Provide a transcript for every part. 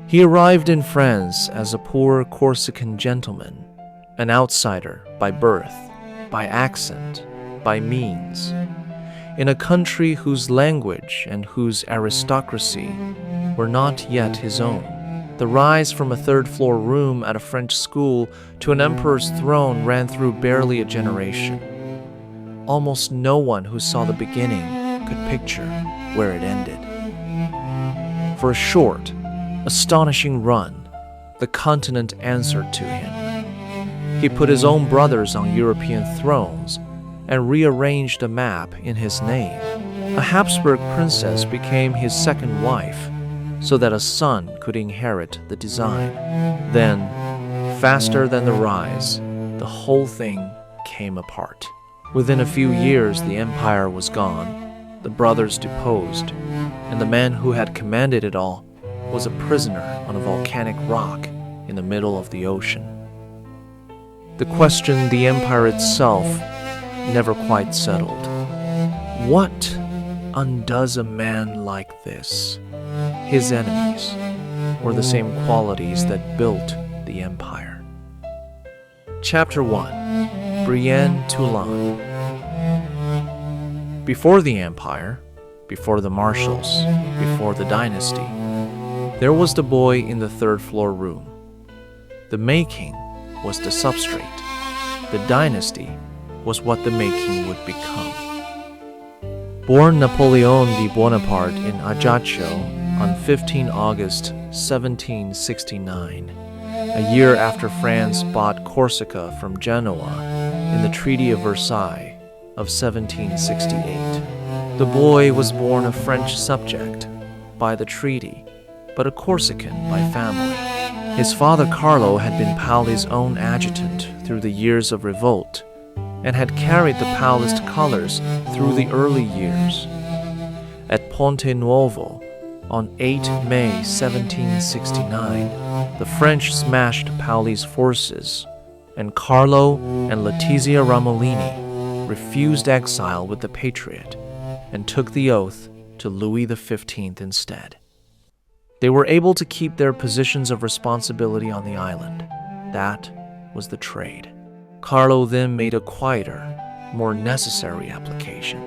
He arrived in France as a poor Corsican gentleman, an outsider by birth, by accent, by means, in a country whose language and whose aristocracy were not yet his own. The rise from a third-floor room at a French school to an emperor's throne ran through barely a generation. Almost no one who saw the beginning could picture where it ended. For a short, astonishing run, the continent answered to him. He put his own brothers on European thrones and rearranged a map in his name. A Habsburg princess became his second wife, so that a son could inherit the design. Then, faster than the rise, the whole thing came apart. Within a few years, the empire was gone, the brothers deposed, and the man who had commanded it all was a prisoner on a volcanic rock in the middle of the ocean. The question the empire itself never quite settled. What undoes a man like this? His enemies were the same qualities that built the empire. Chapter 1. Brienne Toulon. Before the empire, before the marshals, before the dynasty, there was the boy in the third-floor room. The making was the substrate. The dynasty was what the making would become. Born Napoleon Bonaparte in Ajaccio on 15 August 1769, a year after France bought Corsica from Genoa in the Treaty of Versailles of 1768. The boy was born a French subject by the treaty, but a Corsican by family. His father Carlo had been Pauli's own adjutant through the years of revolt, and had carried the Paulist colors through the early years. At Ponte Nuovo, on 8 May 1769, the French smashed Pauli's forces, and Carlo and Letizia Ramolini refused exile with the Patriot and took the oath to Louis XV instead. They were able to keep their positions of responsibility on the island. That was the trade. Carlo then made a quieter, more necessary application.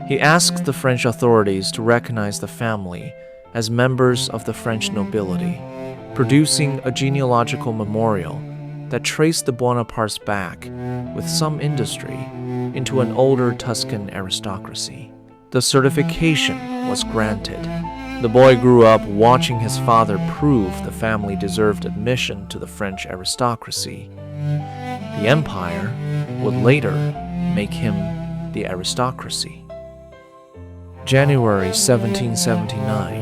He asked the French authorities to recognize the family as members of the French nobility, producing a genealogical memorial that traced the Bonapartes back, with some industry, into an older Tuscan aristocracy. The certification was granted. The boy grew up watching his father prove the family deserved admission to the French aristocracy. The empire would later make him the aristocracy. January 1779,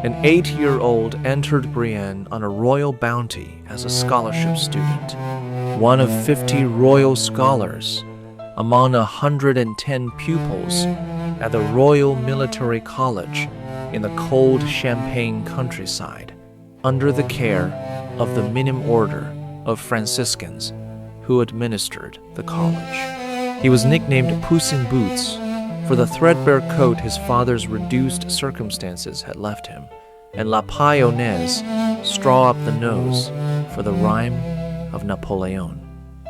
an 8-year-old entered Brienne on a royal bounty as a scholarship student, one of 50 royal scholars among 110 pupils at the Royal Military College in the cold Champagne countryside, under the care of the Minim Order of Franciscans who administered the college. He was nicknamed Puss in Boots for the threadbare coat his father's reduced circumstances had left him, and La Payonnaise, straw up the nose, for the rhyme of Napoleon.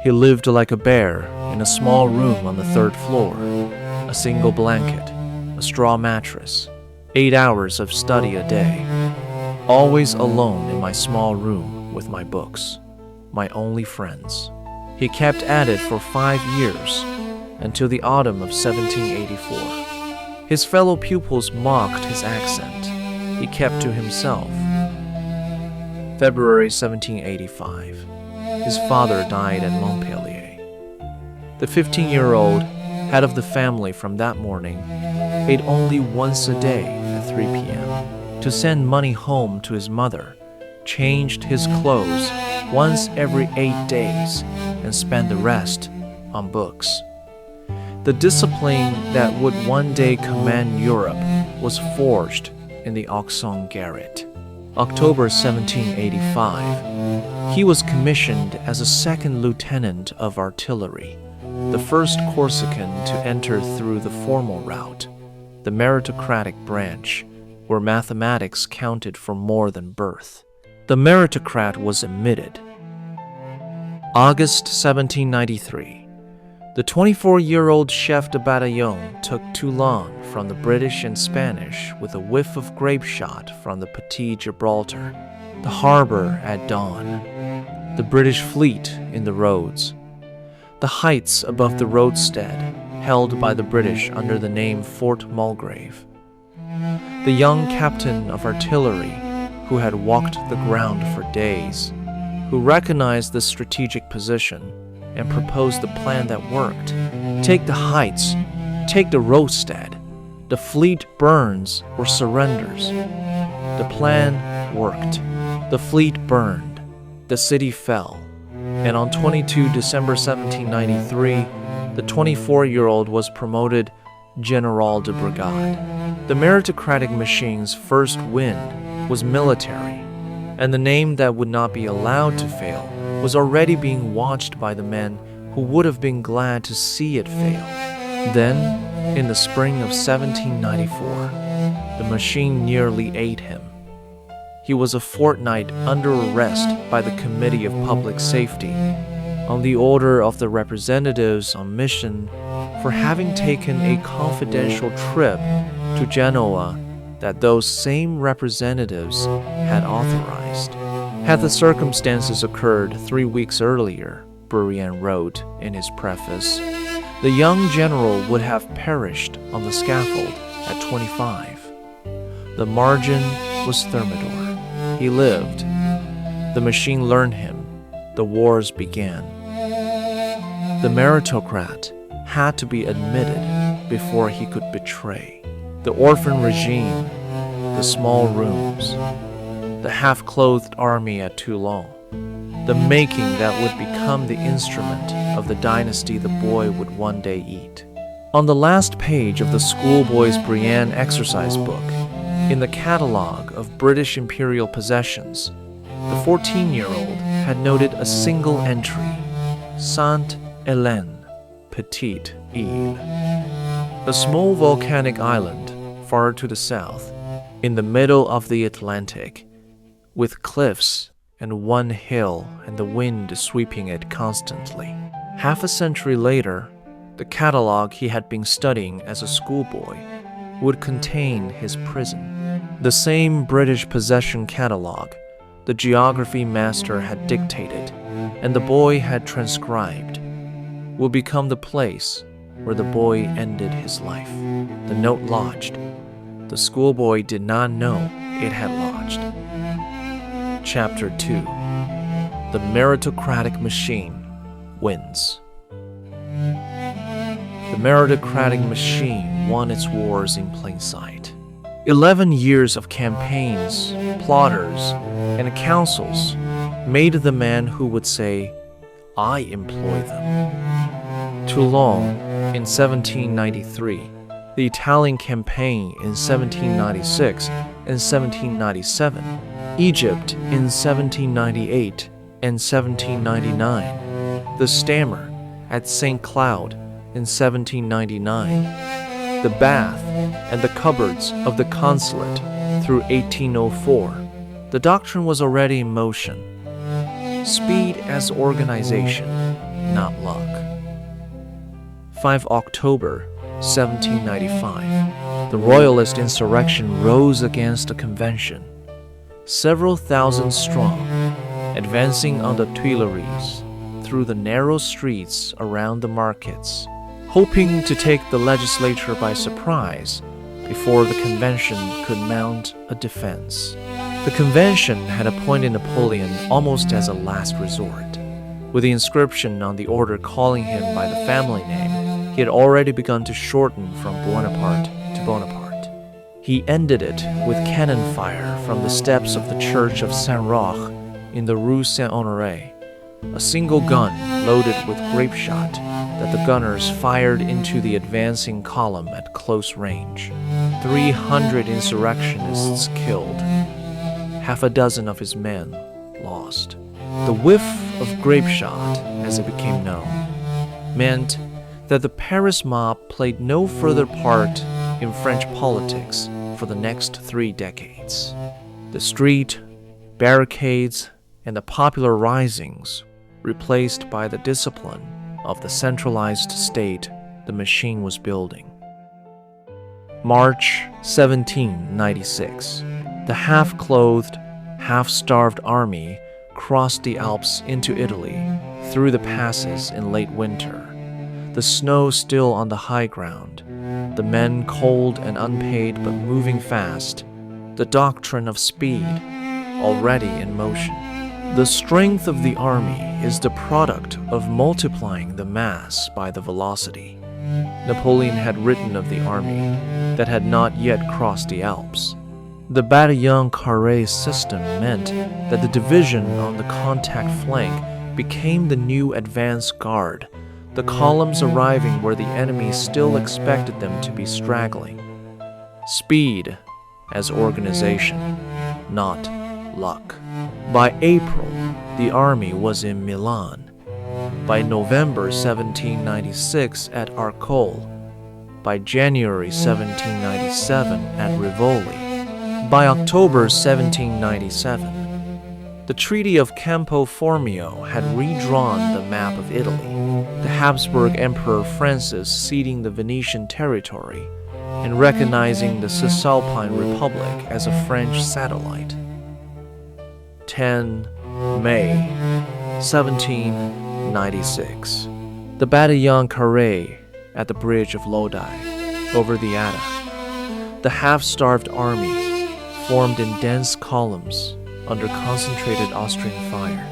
He lived like a bear in a small room on the third floor, a single blanket, a straw mattress, 8 hours of study a day, always alone in my small room with my books, my only friends. He kept at it for 5 years, until the autumn of 1784. His fellow pupils mocked his accent. He kept to himself. February 1785. His father died at Montpellier. The 15-year-old, head of the family from that morning, ate only once a day at 3 p.m. to send money home to his mother, changed his clothes once every 8 days, and spent the rest on books. The discipline that would one day command Europe was forged in the Auxonne garret. October 1785, he was commissioned as a second lieutenant of artillery, the first Corsican to enter through the formal route, the meritocratic branch, where mathematics counted for more than birth. The meritocrat was admitted. August 1793. The 24-year-old chef de bataillon took Toulon from the British and Spanish with a whiff of grape shot from the Petit Gibraltar, the harbor at dawn, the British fleet in the roads, the heights above the roadstead held by the British under the name Fort Mulgrave, the young captain of artillery who had walked the ground for days, who recognized the strategic position and proposed the plan that worked. Take the heights, take the roadstead. The fleet burns or surrenders. The plan worked. The fleet burned. The city fell. And on 22 December 1793, the 24-year-old was promoted General de Brigade. The meritocratic machine's first wind was military, and the name that would not be allowed to fail was already being watched by the men who would have been glad to see it fail. Then, in the spring of 1794, the machine nearly ate him. He was a fortnight under arrest by the Committee of Public Safety on the order of the representatives on mission for having taken a confidential trip to Genoa that those same representatives had authorized. Had the circumstances occurred 3 weeks earlier, Bourrienne wrote in his preface, the young general would have perished on the scaffold at 25. The margin was Thermidor. He lived. The machine learned him. The wars began. The meritocrat had to be admitted before he could betray. The orphan regime, the small rooms, the half-clothed army at Toulon, the making that would become the instrument of the dynasty the boy would one day eat. On the last page of the schoolboy's Brienne exercise book, in the catalogue of British imperial possessions, the 14-year-old had noted a single entry, Sainte-Hélène, Petite Île, a small volcanic island far to the south, in the middle of the Atlantic, with cliffs and one hill and the wind sweeping it constantly. Half a century later, the catalogue he had been studying as a schoolboy would contain his prison. The same British possession catalogue the geography master had dictated and the boy had transcribed will become the place where the boy ended his life. The note lodged. The schoolboy did not know it had lodged. Chapter 2. The meritocratic machine wins. The meritocratic machine won its wars in plain sight. 11 years of campaigns, plotters, and councils made the man who would say, I employ them. Toulon in 1793, the Italian campaign in 1796 and 1797, Egypt in 1798 and 1799, the Stammer at St. Cloud in 1799, the bath and the cupboards of the consulate through 1804. The doctrine was already in motion. Speed as organization, not luck. 5 October 1795. The Royalist insurrection rose against the convention, several thousand strong, advancing on the Tuileries through the narrow streets around the markets, hoping to take the legislature by surprise before the convention could mount a defense. The convention had appointed Napoleon almost as a last resort. With the inscription on the order calling him by the family name, he had already begun to shorten from Bonaparte to Bonaparte. He ended it with cannon fire from the steps of the church of Saint-Roch in the Rue Saint-Honoré, a single gun loaded with grape shot that the gunners fired into the advancing column at close range. 300 insurrectionists killed, half a dozen of his men lost. The whiff of grape shot, as it became known, meant that the Paris mob played no further part in French politics for the next 3 decades. The street barricades, and the popular risings replaced by the discipline of the centralized state the machine was building. March 1796. The half-clothed, half-starved army crossed the Alps into Italy through the passes in late winter, the snow still on the high ground, the men cold and unpaid but moving fast, the doctrine of speed already in motion. The strength of the army is the product of multiplying the mass by the velocity. Napoleon had written of the army that had not yet crossed the Alps. The bataillon carré system meant that the division on the contact flank became the new advance guard, the columns arriving where the enemy still expected them to be straggling. Speed as organization, not luck. By April, the army was in Milan. By November 1796 at Arcole. By January 1797 at Rivoli. By October 1797, the Treaty of Campo Formio had redrawn the map of Italy, the Habsburg Emperor Francis ceding the Venetian territory and recognizing the Cisalpine Republic as a French satellite. 10 May 1796. The Bataillon Carré at the bridge of Lodi, over the Adda. The half-starved army formed in dense columns under concentrated Austrian fire,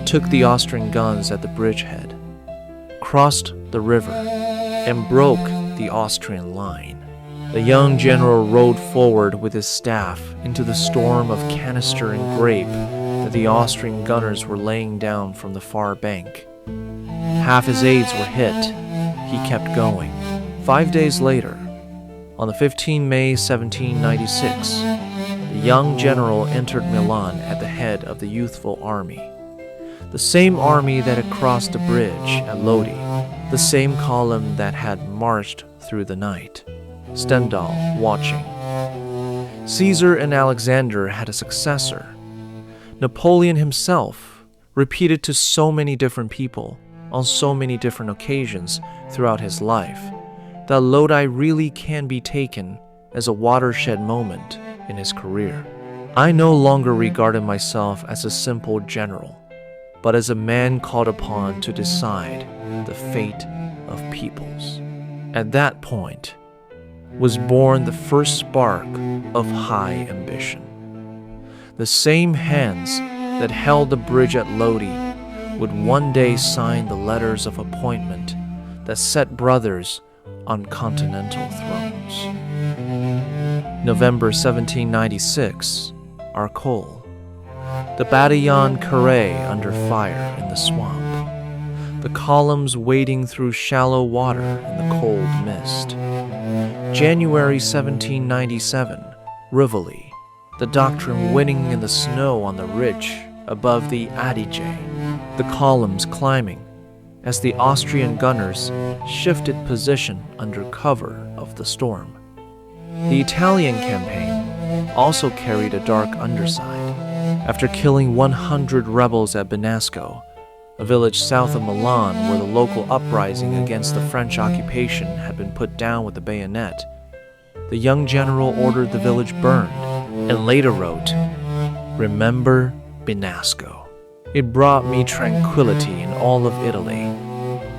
took the Austrian guns at the bridgehead, crossed the river, and broke the Austrian line. The young general rode forward with his staff into the storm of canister and grape that the Austrian gunners were laying down from the far bank. Half his aides were hit. He kept going. 5 days later, on the 15th May 1796, the young general entered Milan at the head of the youthful army. The same army that had crossed the bridge at Lodi, the same column that had marched through the night. Stendhal watching. Caesar and Alexander had a successor. Napoleon himself repeated to so many different people on so many different occasions throughout his life that Lodi really can be taken as a watershed moment in his career. I no longer regarded myself as a simple general, but as a man called upon to decide the fate of peoples. At that point was born the first spark of high ambition. The same hands that held the bridge at Lodi would one day sign the letters of appointment that set brothers on continental thrones. November 1796, Arcole. The Bataillon Carré under fire in the swamp. The columns wading through shallow water in the cold mist. January 1797, Rivoli. The doctrine winning in the snow on the ridge above the Adige. The columns climbing as the Austrian gunners shifted position under cover of the storm. The Italian campaign also carried a dark underside. After killing 100 rebels at Benasco, a village south of Milan where the local uprising against the French occupation had been put down with the bayonet, the young general ordered the village burned and later wrote, "Remember Benasco. It brought me tranquility in all of Italy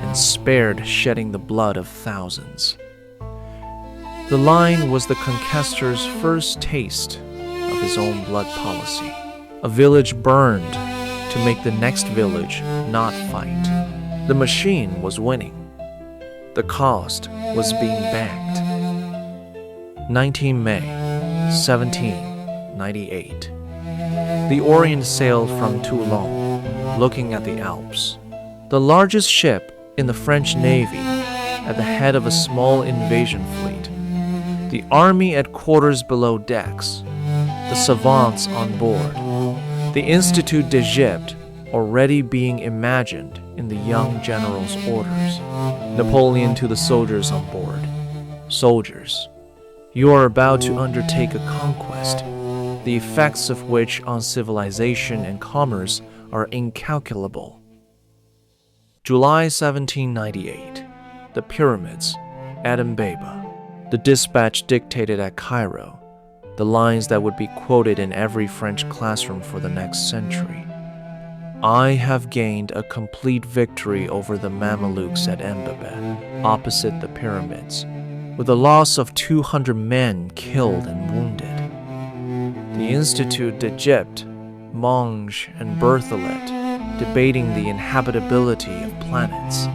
and spared shedding the blood of thousands." The line was the conquistador's first taste of his own blood policy. A village burned to make the next village not fight. The machine was winning. The cost was being banked. 19 May 1798. The Orient sailed from Toulon, looking at the Alps. The largest ship in the French Navy at the head of a small invasion fleet. The army at quarters below decks. The savants on board. The Institut d'Egypte already being imagined in the young general's orders. Napoleon to the soldiers on board. Soldiers, You are about to undertake a conquest, the effects of which on civilization and commerce are incalculable. July 1798. The Pyramids, Addis Ababa. The dispatch dictated at Cairo, the lines that would be quoted in every French classroom for the next century. I have gained a complete victory over the Mamelukes at Mbaba, opposite the pyramids, with a loss of 200 men killed and wounded. The Institut d'Egypte, Monge, and Berthollet debating the inhabitability of planets.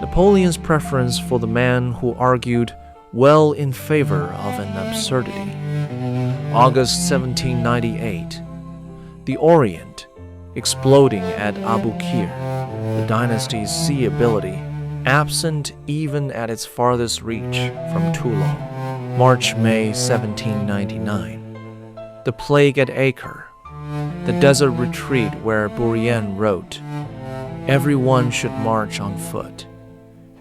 Napoleon's preference for the man who argued well in favor of an absurdity. August 1798. The Orient, exploding at Abu Qir, the dynasty's sea ability, absent even at its farthest reach from Toulon. March-May 1799. The plague at Acre, the desert retreat where Bourrienne wrote, "Everyone should march on foot,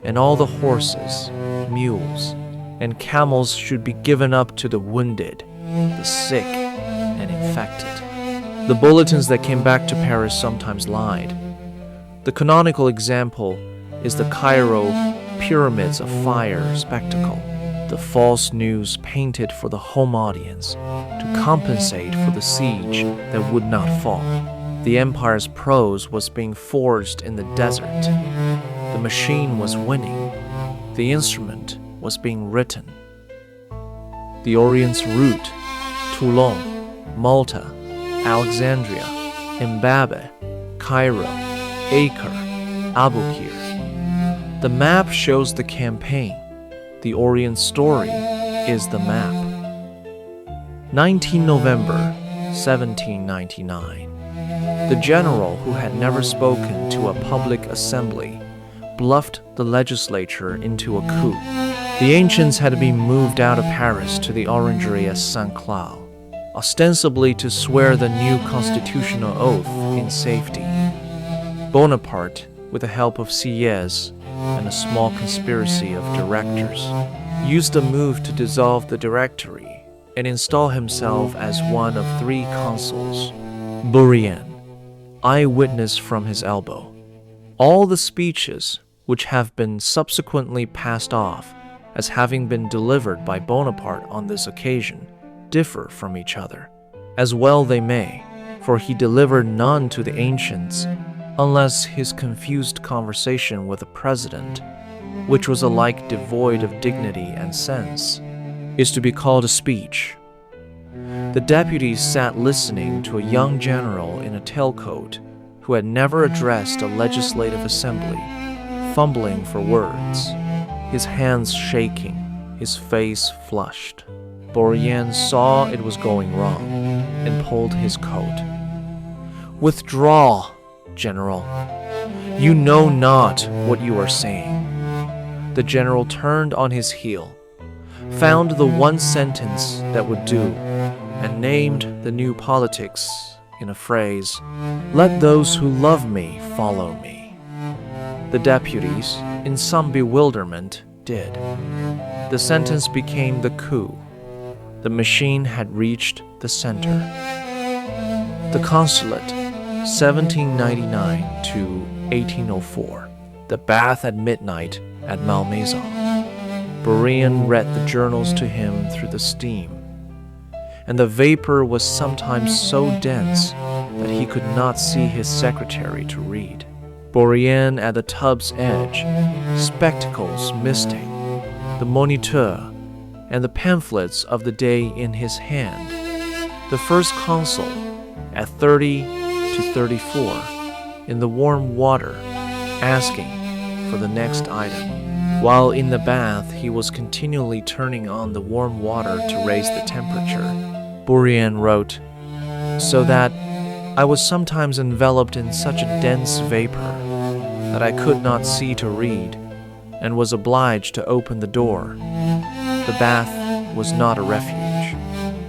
and all the horses, mules, and camels should be given up to the wounded, the sick, and infected." The bulletins that came back to Paris sometimes lied. The canonical example is the Cairo Pyramids of Fire spectacle, the false news painted for the home audience to compensate for the siege that would not fall. The empire's prose was being forged in the desert. The machine was winning. The instrument was being written. The Orient's route, Toulon, Malta, Alexandria, Mbaba, Cairo, Acre, Abu Qir. The map shows the campaign. The Orient story is the map. 19 November 1799. The general who had never spoken to a public assembly bluffed the legislature into a coup. The ancients had been moved out of Paris to the orangery at Saint-Cloud, ostensibly to swear the new constitutional oath in safety. Bonaparte, with the help of Sieyès and a small conspiracy of directors, used the move to dissolve the directory and install himself as one of 3 consuls. Bourrienne, eyewitness from his elbow. All the speeches, which have been subsequently passed off as having been delivered by Bonaparte on this occasion, differ from each other. As well they may, for he delivered none to the ancients, unless his confused conversation with the president, which was alike devoid of dignity and sense, is to be called a speech. The deputies sat listening to a young general in a tailcoat who had never addressed a legislative assembly, fumbling for words, his hands shaking, his face flushed. Bourrienne saw it was going wrong and pulled his coat. "Withdraw, General. You know not what you are saying." The general turned on his heel, found the one sentence that would do, and named the new politics in a phrase, "Let those who love me follow me." The deputies, in some bewilderment, did. The sentence became the coup. The machine had reached the center. The Consulate, 1799 to 1804. The bath at midnight at Malmaison. Bourrienne read the journals to him through the steam, and the vapor was sometimes so dense that he could not see his secretary to read. Bourrienne at the tub's edge, spectacles misting, the Moniteur, and the pamphlets of the day in his hand. The first consul, at 30 to 34, in the warm water, asking for the next item. While in the bath, he was continually turning on the warm water to raise the temperature. Bourrienne wrote, "So that I was sometimes enveloped in such a dense vapor that I could not see to read, and was obliged to open the door. The bath was not a refuge.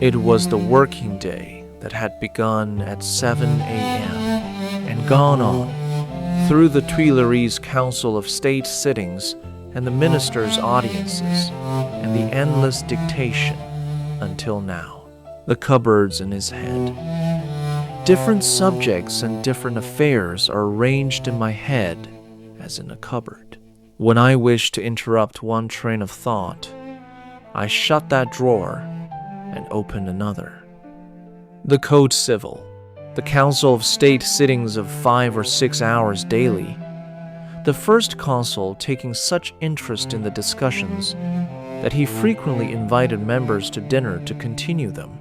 It was the working day that had begun at 7 a.m. and gone on through the Tuileries Council of State sittings and the ministers' audiences, and the endless dictation until now, the cupboards in his head. Different subjects and different affairs are arranged in my head as in a cupboard. When I wish to interrupt one train of thought, I shut that drawer and open another. The Code Civil, the Council of State sittings of 5 or 6 hours daily, the first consul taking such interest in the discussions that he frequently invited members to dinner to continue them.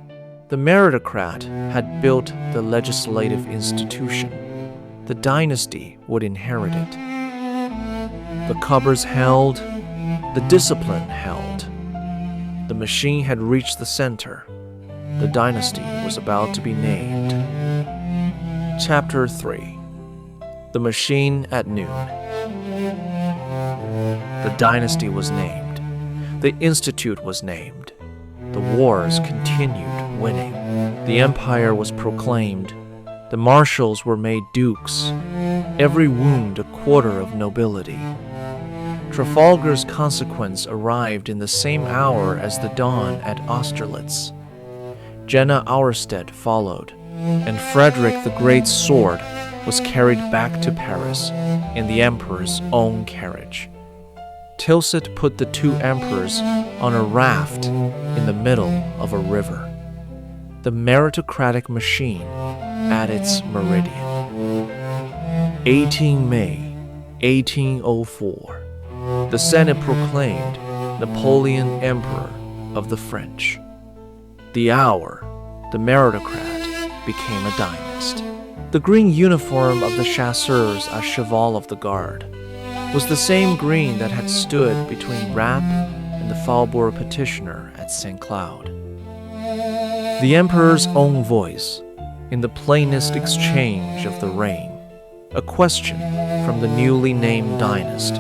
The meritocrat had built the legislative institution. The dynasty would inherit it. The cupboards held, the discipline held. The machine had reached the center. The dynasty was about to be named. Chapter 3. The Machine at Noon. The dynasty was named. The institute was named. The wars continued winning. The empire was proclaimed. The marshals were made dukes. Every wound a quarter of nobility. Trafalgar's consequence arrived in the same hour as the dawn at Austerlitz. Jena Auerstedt followed, and Frederick the Great's sword was carried back to Paris in the emperor's own carriage. Tilsit put the two emperors on a raft in the middle of a river. The meritocratic machine at its meridian. 18 May 1804. The Senate proclaimed Napoleon Emperor of the French. The hour the meritocrat became a dynast. The green uniform of the chasseurs à cheval of the Guard was the same green that had stood between Rapp and the Faubourg petitioner at St. Cloud. The emperor's own voice, in the plainest exchange of the reign, a question from the newly named dynast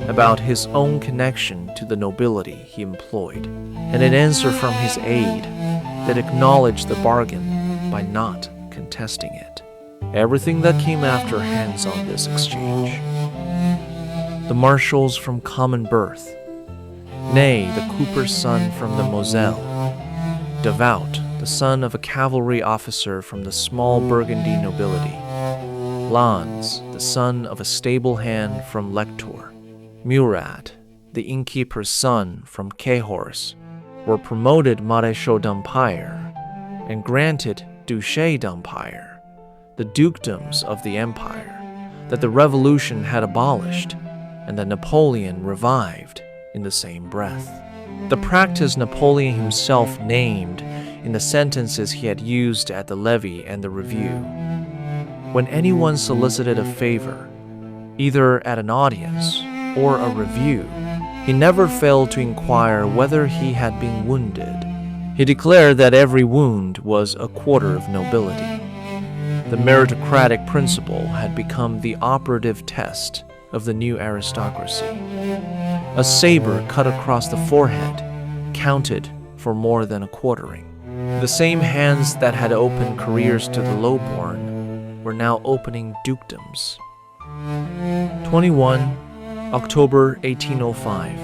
about his own connection to the nobility he employed, and an answer from his aide that acknowledged the bargain by not contesting it. Everything that came after hangs on this exchange. The marshals from common birth, Ney, the cooper's son from the Moselle, Devout, the son of a cavalry officer from the small Burgundy nobility, Lanz, the son of a stable hand from Lectoure, Murat, the innkeeper's son from Cahors, were promoted Maréchaux d'Empire and granted Duché d'Empire, the dukedoms of the empire that the Revolution had abolished and that Napoleon revived in the same breath. The practice Napoleon himself named in the sentences he had used at the levee and the review. When anyone solicited a favor, either at an audience or a review, he never failed to inquire whether he had been wounded. He declared that every wound was a quarter of nobility. The meritocratic principle had become the operative test of the new aristocracy. A saber cut across the forehead counted for more than a quartering. The same hands that had opened careers to the lowborn were now opening dukedoms. 21 October 1805.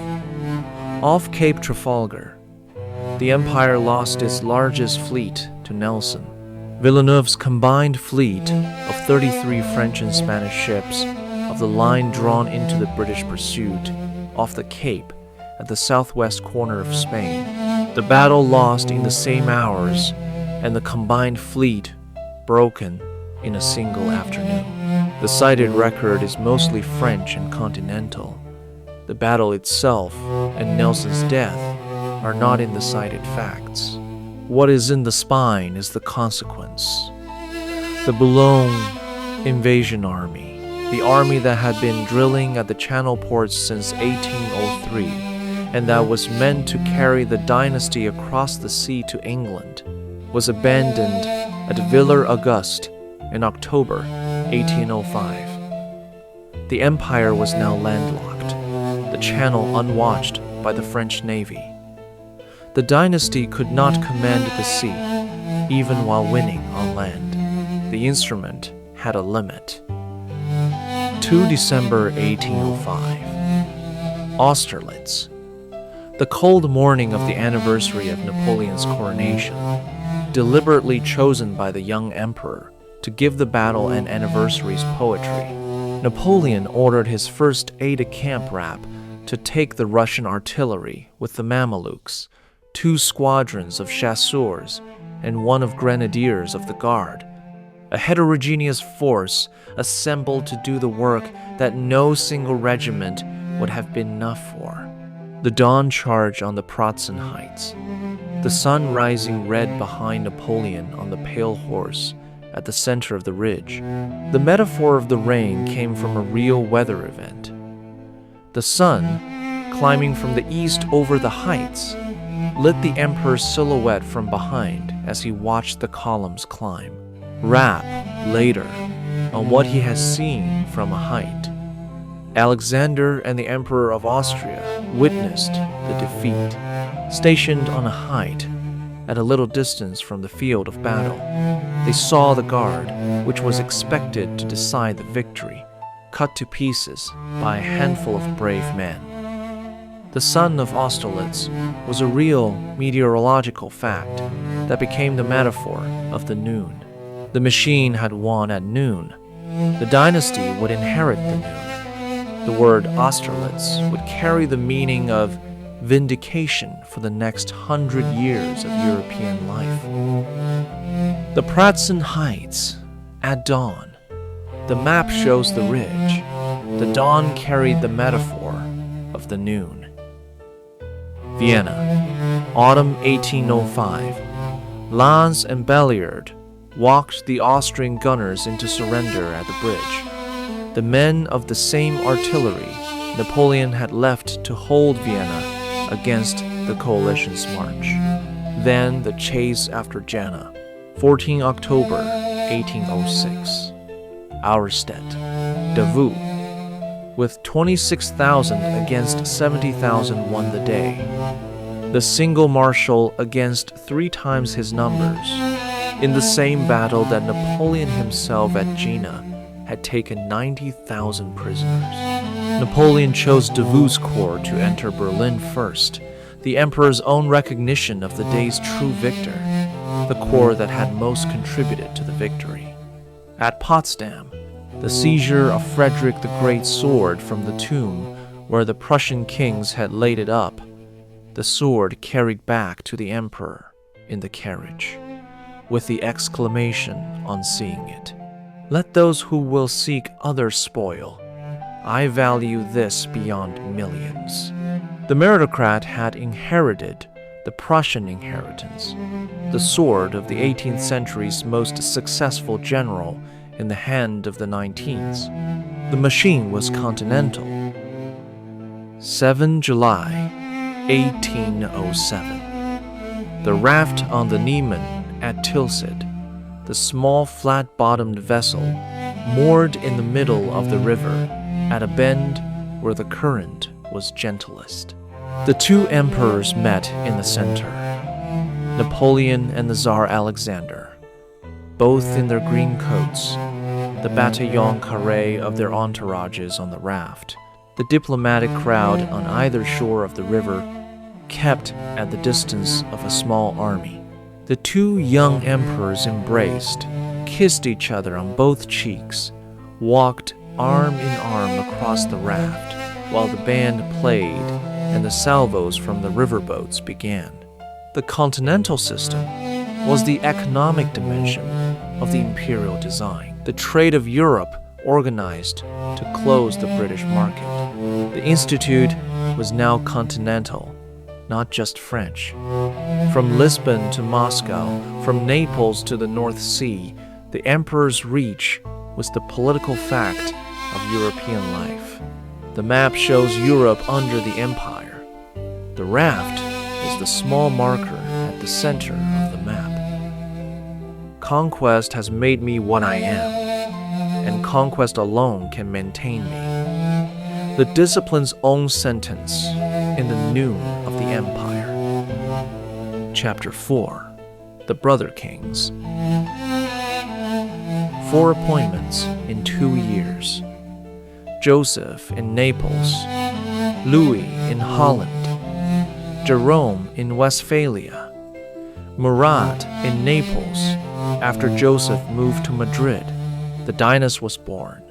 Off Cape Trafalgar, the Empire lost its largest fleet to Nelson. Villeneuve's combined fleet of 33 French and Spanish ships of the line drawn into the British pursuit off the Cape at the southwest corner of Spain. The battle lost in the same hours, and the combined fleet broken in a single afternoon. The cited record is mostly French and continental. The battle itself and Nelson's death are not in the cited facts. What is in the spine is the consequence. The Boulogne Invasion Army, the army that had been drilling at the Channel ports since 1803, and that was meant to carry the dynasty across the sea to England, was abandoned at Villers-Auguste in October 1805. The empire was now landlocked, the Channel unwatched by the French Navy. The dynasty could not command the sea, even while winning on land. The instrument had a limit. 2 December 1805. Austerlitz. The cold morning of the anniversary of Napoleon's coronation, deliberately chosen by the young emperor to give the battle an anniversary's poetry, Napoleon ordered his first aide-de-camp rap to take the Russian artillery with the Mamelukes, 2 squadrons of chasseurs, and 1 of grenadiers of the guard, a heterogeneous force assembled to do the work that no single regiment would have been enough for. The dawn charge on the Pratzen Heights, the sun rising red behind Napoleon on the pale horse at the center of the ridge. The metaphor of the rain came from a real weather event. The sun, climbing from the east over the heights, lit the emperor's silhouette from behind as he watched the columns climb. Rap, later, on what he has seen from a height. Alexander and the Emperor of Austria witnessed the defeat. Stationed on a height, at a little distance from the field of battle, they saw the guard, which was expected to decide the victory, cut to pieces by a handful of brave men. The sun of Austerlitz was a real meteorological fact that became the metaphor of the noon. The machine had won at noon. The dynasty would inherit the noon. The word Austerlitz would carry the meaning of vindication for the next 100 years of European life. The Pratzen Heights, at dawn. The map shows the ridge. The dawn carried the metaphor of the noon. Vienna, autumn 1805. Lannes and Belliard walked the Austrian gunners into surrender at the bridge. The men of the same artillery Napoleon had left to hold Vienna against the coalition's march. Then the chase after Jena, 14 October 1806. Auerstedt, Davout, with 26,000 against 70,000 won the day. The single marshal against 3 times his numbers, in the same battle that Napoleon himself at Jena had taken 90,000 prisoners. Napoleon chose Davout's corps to enter Berlin first, the emperor's own recognition of the day's true victor, the corps that had most contributed to the victory. At Potsdam, the seizure of Frederick the Great's sword from the tomb where the Prussian kings had laid it up, the sword carried back to the emperor in the carriage, with the exclamation on seeing it, "Let those who will seek other spoil. I value this beyond millions." The meritocrat had inherited the Prussian inheritance, the sword of the 18th century's most successful general in the hand of the 19th. The machine was continental. 7 July 1807. The raft on the Niemen at Tilsit, the small flat-bottomed vessel, moored in the middle of the river at a bend where the current was gentlest. The 2 emperors met in the center, Napoleon and the Tsar Alexander, both in their green coats, the bataillon carré of their entourages on the raft, the diplomatic crowd on either shore of the river, kept at the distance of a small army. The 2 young emperors embraced, kissed each other on both cheeks, walked arm in arm across the raft while the band played and the salvos from the riverboats began. The continental system was the economic dimension of the imperial design, the trade of Europe organized to close the British market. The institute was now continental, not just French. From Lisbon to Moscow, from Naples to the North Sea, the emperor's reach was the political fact of European life. The map shows Europe under the empire. The raft is the small marker at the center of the map. Conquest has made me what I am, and conquest alone can maintain me. The discipline's own sentence in the noon of the empire. Chapter 4. The Brother Kings. 4 appointments in 2 years. Joseph in Naples, Louis in Holland, Jerome in Westphalia, Murat in Naples. After Joseph moved to Madrid, the dynast was born.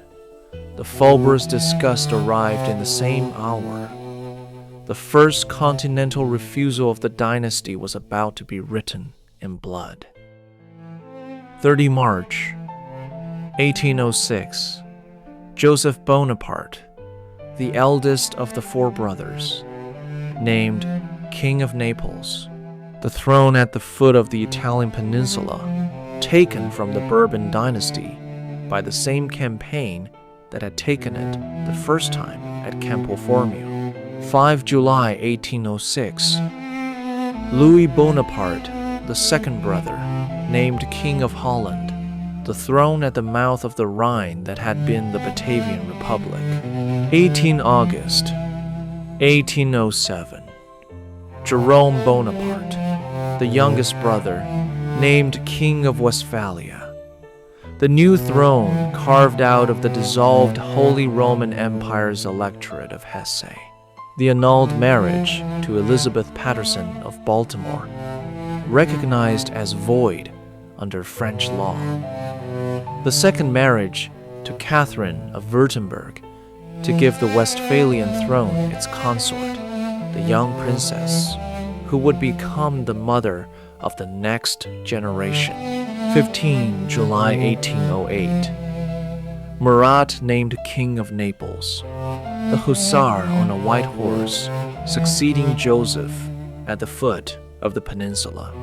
The Fulbers discussed arrived in the same hour. The first continental refusal of the dynasty was about to be written in blood. 30 March 1806. Joseph Bonaparte, the eldest of the four brothers, named King of Naples, the throne at the foot of the Italian peninsula, taken from the Bourbon dynasty by the same campaign that had taken it the first time at Campo Formio. 5 July 1806. Louis Bonaparte, the second brother, named King of Holland, the throne at the mouth of the Rhine that had been the Batavian Republic. 18 August 1807. Jerome Bonaparte, the youngest brother, named King of Westphalia. The new throne carved out of the dissolved Holy Roman Empire's electorate of Hesse. The annulled marriage to Elizabeth Patterson of Baltimore, recognized as void under French law. The second marriage to Catherine of Württemberg to give the Westphalian throne its consort, the young princess, who would become the mother of the next generation. 15 July 1808. Murat named King of Naples, the hussar on a white horse, succeeding Joseph at the foot of the peninsula.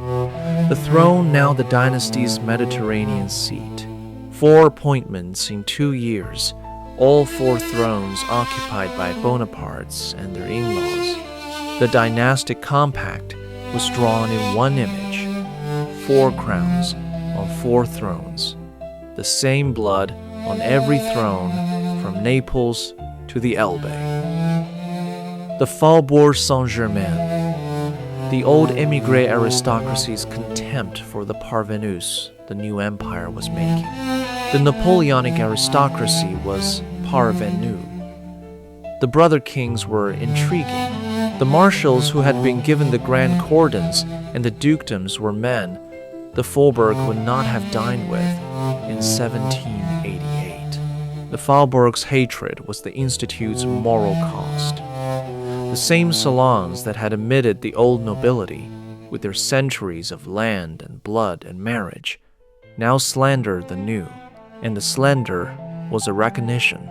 The throne now the dynasty's Mediterranean seat. 4 appointments in 2 years, all 4 thrones occupied by Bonapartes and their in-laws. The dynastic compact was drawn in one image, 4 crowns on 4 thrones, the same blood on every throne from Naples to the Elbe. The Faubourg Saint-Germain, the old émigré aristocracy's contempt for the parvenus the new empire was making. The Napoleonic aristocracy was parvenu. The brother kings were intriguing. The marshals who had been given the grand cordons and the dukedoms were men the Faubourg would not have dined with in 1788. The Faubourg's hatred was the Institute's moral cost. The same salons that had admitted the old nobility, with their centuries of land and blood and marriage, now slandered the new, and the slander was a recognition.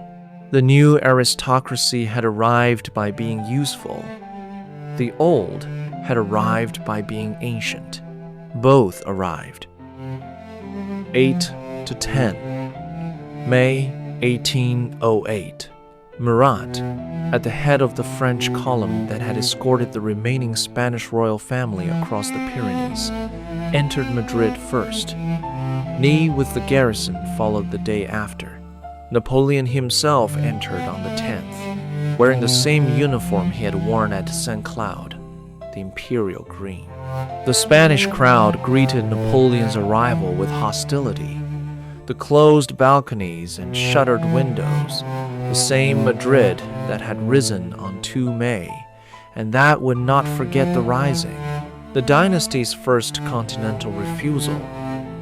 The new aristocracy had arrived by being useful. The old had arrived by being ancient. Both arrived. 8 to 10. May 1808. Murat, at the head of the French column that had escorted the remaining Spanish royal family across the Pyrenees, entered Madrid first. Ney with the garrison followed the day after. Napoleon himself entered on the 10th, wearing the same uniform he had worn at St. Cloud, the imperial green. The Spanish crowd greeted Napoleon's arrival with hostility. The closed balconies and shuttered windows, the same Madrid that had risen on 2 May, and that would not forget the rising. The dynasty's first continental refusal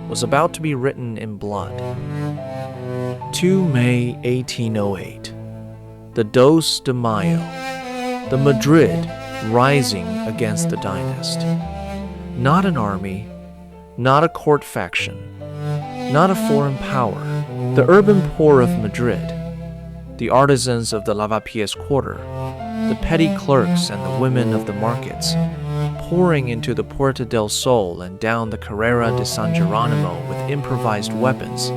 was about to be written in blood. 2 May 1808. The Dos de Mayo, the Madrid rising against the dynast. Not an army, not a court faction, not a foreign power. The urban poor of Madrid, the artisans of the Lavapiés quarter, the petty clerks and the women of the markets, pouring into the Puerta del Sol and down the Carrera de San Geronimo with improvised weapons,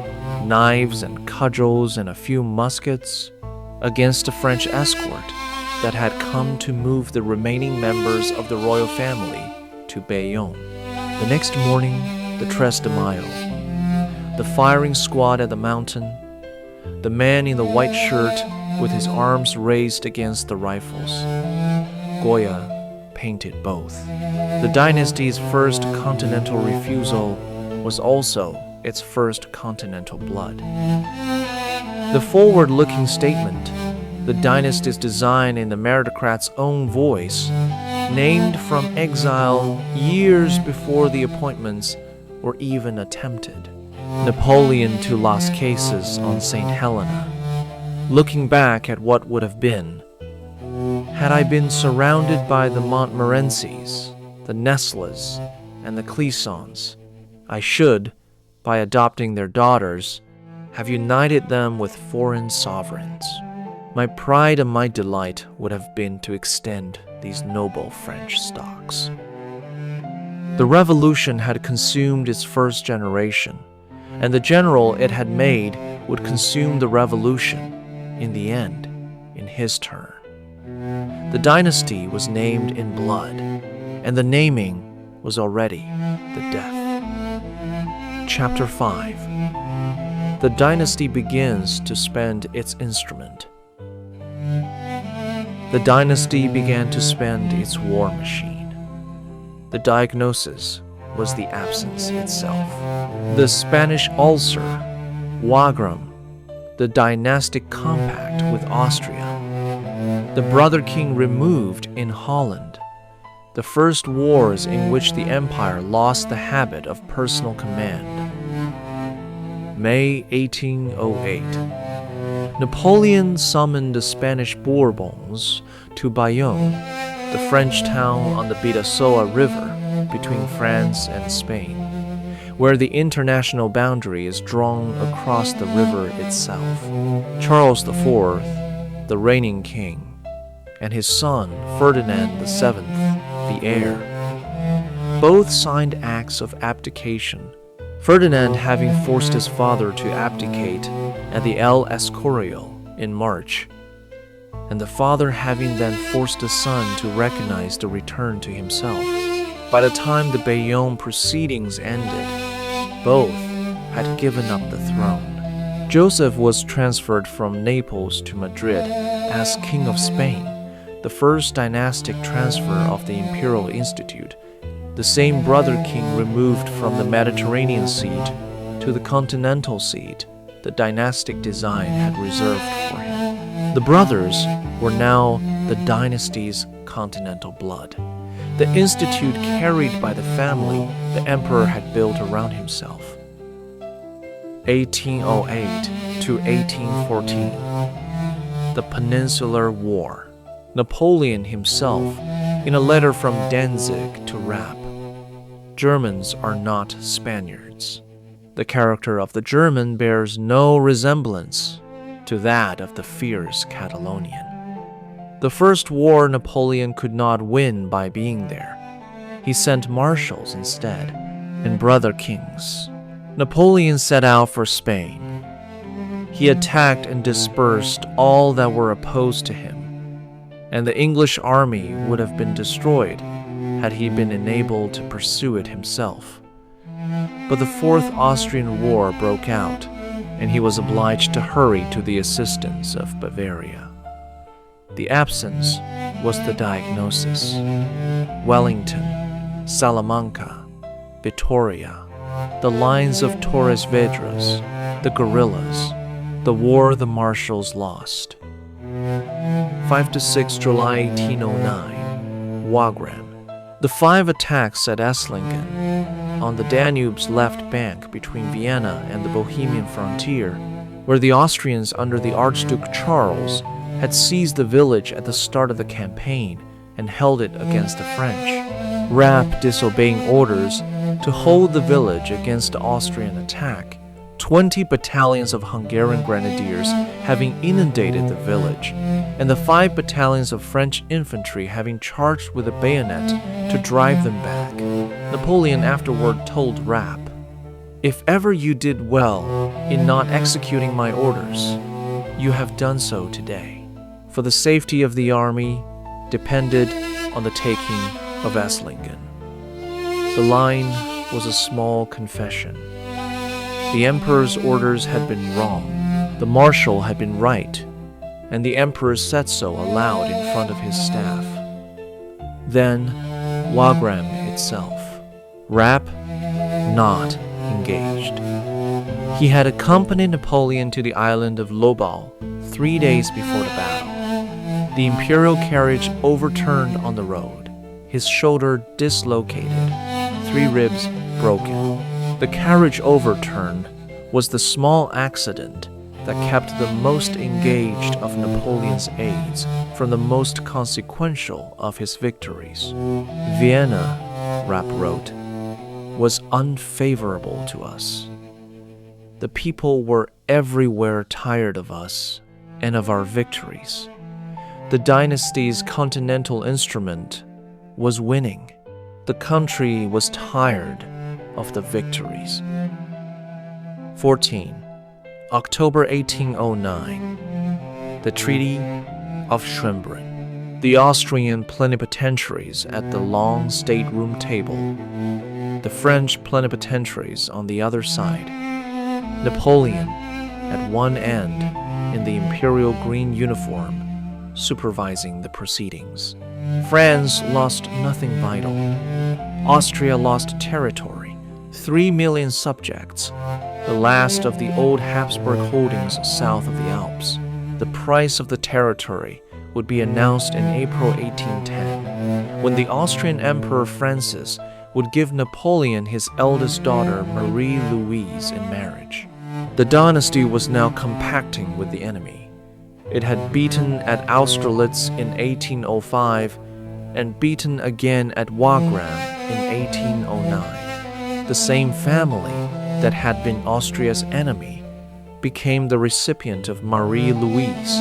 knives and cudgels and a few muskets, against a French escort that had come to move the remaining members of the royal family to Bayonne. The next morning, the Tres de Mayo, the firing squad at the mountain, the man in the white shirt with his arms raised against the rifles. Goya painted both. The dynasty's first continental refusal was also its first continental blood. The forward-looking statement, the dynasty's design in the meritocrat's own voice, named from exile years before the appointments were even attempted. Napoleon to Las Cases on St. Helena. Looking back at what would have been, had I been surrounded by the Montmorencys, the Nesles, and the Clisons, I should, by adopting their daughters, have united them with foreign sovereigns. My pride and my delight would have been to extend these noble French stocks. The revolution had consumed its first generation, and the general it had made would consume the revolution, in the end, in his turn. The dynasty was named in blood, and the naming was already the death. Chapter 5. The dynasty begins to spend its instrument. The dynasty began to spend its war machine. The diagnosis was the absence itself. The Spanish ulcer, Wagram, the dynastic compact with Austria, the brother king removed in Holland, the first wars in which the empire lost the habit of personal command. May 1808. Napoleon summoned the Spanish Bourbons to Bayonne, the French town on the Bidassoa River between France and Spain, where the international boundary is drawn across the river itself. Charles IV, the reigning king, and his son Ferdinand VII, the heir, both signed acts of abdication, Ferdinand having forced his father to abdicate at the El Escorial in March, and the father having then forced the son to recognize the return to himself. By the time the Bayonne proceedings ended, both had given up the throne. Joseph was transferred from Naples to Madrid as King of Spain, the first dynastic transfer of the Imperial Institute, the same brother king removed from the Mediterranean seat to the continental seat the dynastic design had reserved for him. The brothers were now the dynasty's continental blood, the institute carried by the family the emperor had built around himself. 1808 to 1814. The Peninsular War. Napoleon himself, in a letter from Danzig to Rapp, Germans are not Spaniards. The character of the German bears no resemblance to that of the fierce Catalonian. The first war Napoleon could not win by being there. He sent marshals instead, and brother kings. Napoleon set out for Spain. He attacked and dispersed all that were opposed to him, and the English army would have been destroyed had he been enabled to pursue it himself. But the Fourth Austrian War broke out, and he was obliged to hurry to the assistance of Bavaria. The absence was the diagnosis. Wellington, Salamanca, Vitoria, the lines of Torres Vedras, the guerrillas, the war the marshals lost. 5 to 6 July 1809, Wagram. The 5 attacks at Esslingen, on the Danube's left bank between Vienna and the Bohemian frontier, where the Austrians under the Archduke Charles had seized the village at the start of the campaign and held it against the French. Rapp disobeying orders to hold the village against the Austrian attack, 20 battalions of Hungarian grenadiers having inundated the village, and the 5 battalions of French infantry having charged with a bayonet to drive them back. Napoleon afterward told Rapp, "If ever you did well in not executing my orders, you have done so today." For the safety of the army depended on the taking of Esslingen. The line was a small confession. The emperor's orders had been wrong, the marshal had been right, and the emperor said so aloud in front of his staff. Then, Wagram itself. Rapp, not engaged. He had accompanied Napoleon to the island of Lobau 3 days before the battle. The imperial carriage overturned on the road. his shoulder dislocated, 3 ribs broken. The carriage overturn was the small accident that kept the most engaged of Napoleon's aides from the most consequential of his victories. Vienna, Rapp wrote, was unfavorable to us. The people were everywhere tired of us and of our victories. The dynasty's continental instrument was winning. The country was tired of the victories. 14. October 1809. The Treaty of Schönbrunn. The Austrian plenipotentiaries at the long stateroom table. The French plenipotentiaries on the other side. Napoleon at one end in the imperial green uniform, supervising the proceedings. France lost nothing vital. Austria lost territory, 3 million subjects, the last of the old Habsburg holdings south of the Alps. The price of the territory would be announced in April 1810, when the Austrian Emperor Francis would give Napoleon his eldest daughter Marie-Louise in marriage. The dynasty was now compacting with the enemy. It had beaten at Austerlitz in 1805 and beaten again at Wagram in 1809. The same family that had been Austria's enemy became the recipient of Marie-Louise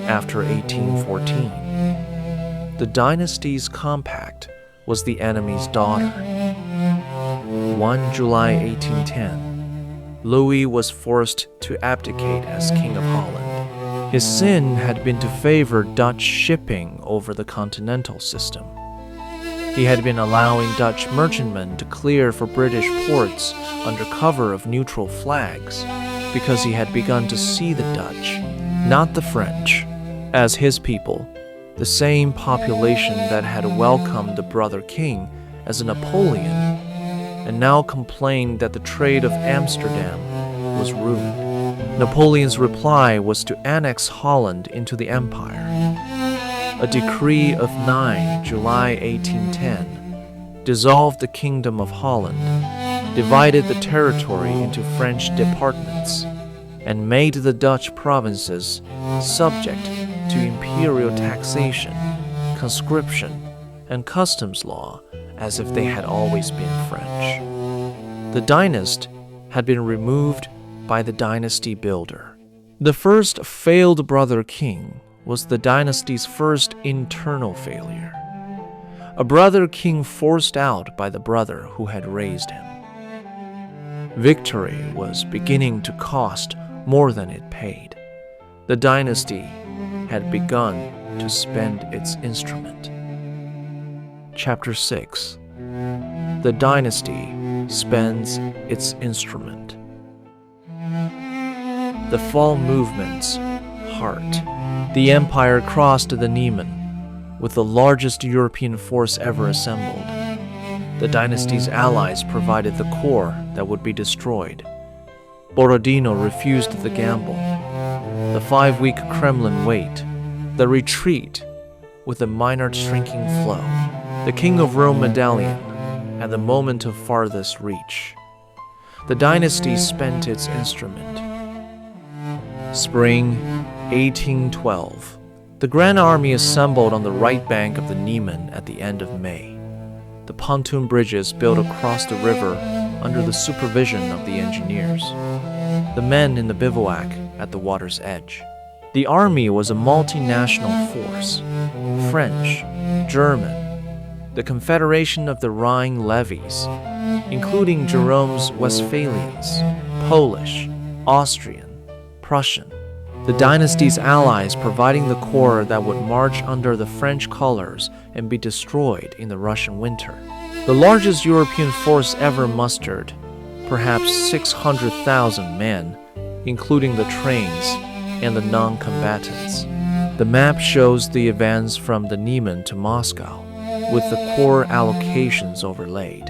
after 1814. The dynasty's compact was the enemy's daughter. 1 July 1810. Louis was forced to abdicate as King of Holland. His sin had been to favor Dutch shipping over the continental system. He had been allowing Dutch merchantmen to clear for British ports under cover of neutral flags because he had begun to see the Dutch, not the French, as his people, the same population that had welcomed the brother king as a Napoleon and now complained that the trade of Amsterdam was ruined. Napoleon's reply was to annex Holland into the empire. A decree of 9 July 1810 dissolved the Kingdom of Holland, divided the territory into French departments, and made the Dutch provinces subject to imperial taxation, conscription, and customs law as if they had always been French. The dynast had been removed by the dynasty builder. The first failed brother king was the dynasty's first internal failure. A brother king forced out by the brother who had raised him. Victory was beginning to cost more than it paid. The dynasty had begun to spend its instrument. Chapter 6. The dynasty spends its instrument. The fall movement's heart. The empire crossed the Niemen with the largest European force ever assembled. The dynasty's allies provided the core that would be destroyed. Borodino refused the gamble. The 5-week Kremlin wait. The retreat with a minor shrinking flow. The King of Rome medallion at the moment of farthest reach. The dynasty spent its instrument. Spring 1812. The Grand Army assembled on the right bank of the Niemen at the end of May. The pontoon bridges built across the river under the supervision of the engineers. The men in the bivouac at the water's edge. The army was a multinational force. French, German, the Confederation of the Rhine levies, including Jerome's Westphalians, Polish, Austrian, Prussian. The dynasty's allies providing the corps that would march under the French colors and be destroyed in the Russian winter. The largest European force ever mustered, perhaps 600,000 men, including the trains and the non-combatants. The map shows the advance from the Niemen to Moscow, with the corps allocations overlaid.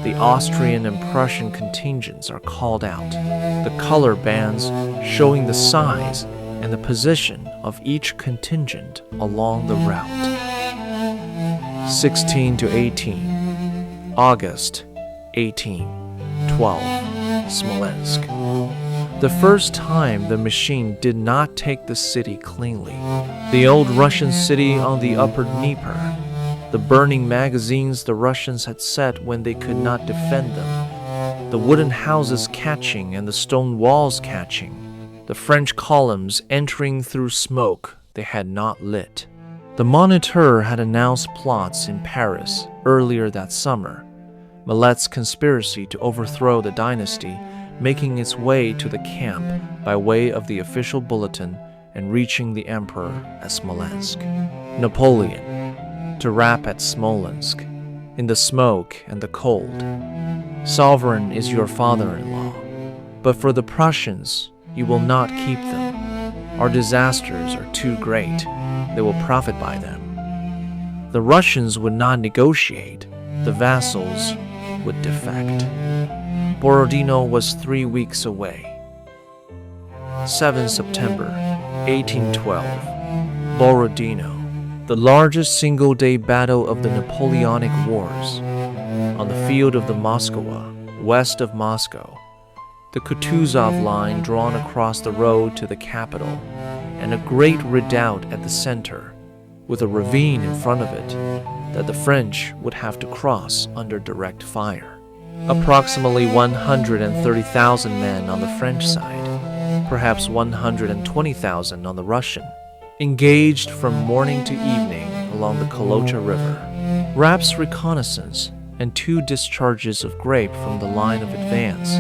The Austrian and Prussian contingents are called out, the color bands showing the size and the position of each contingent along the route. 16 to 18. August 1812. Smolensk. The first time the machine did not take the city cleanly. The old Russian city on the upper Dnieper. The burning magazines the Russians had set when they could not defend them. The wooden houses catching and the stone walls catching. The French columns entering through smoke they had not lit. The Moniteur had announced plots in Paris earlier that summer. Milet's conspiracy to overthrow the dynasty making its way to the camp by way of the official bulletin and reaching the emperor at Smolensk. Napoleon, to rap at Smolensk, in the smoke and the cold. Sovereign is your father-in-law, but for the Prussians you will not keep them. Our disasters are too great, they will profit by them. The Russians would not negotiate, the vassals would defect. Borodino was 3 weeks away. 7 September 1812. Borodino, the largest single-day battle of the Napoleonic Wars. On the field of the Moskwa, west of Moscow, the Kutuzov line drawn across the road to the capital, and a great redoubt at the center, with a ravine in front of it that the French would have to cross under direct fire. Approximately 130,000 men on the French side, perhaps 120,000 on the Russian, engaged from morning to evening along the Kolocha River. Rapp's reconnaissance and 2 discharges of grape from the line of advance.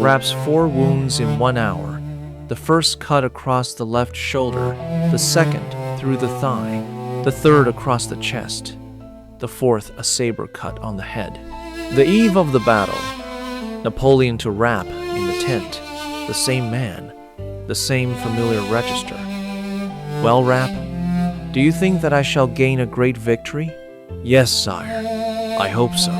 Rapp's 4 wounds in 1 hour, the first cut across the left shoulder, the second through the thigh, the third across the chest, the fourth a saber cut on the head. The eve of the battle, Napoleon to Rapp in the tent, the same man, the same familiar register. Well, Rapp, do you think that I shall gain a great victory? Yes, sire, I hope so.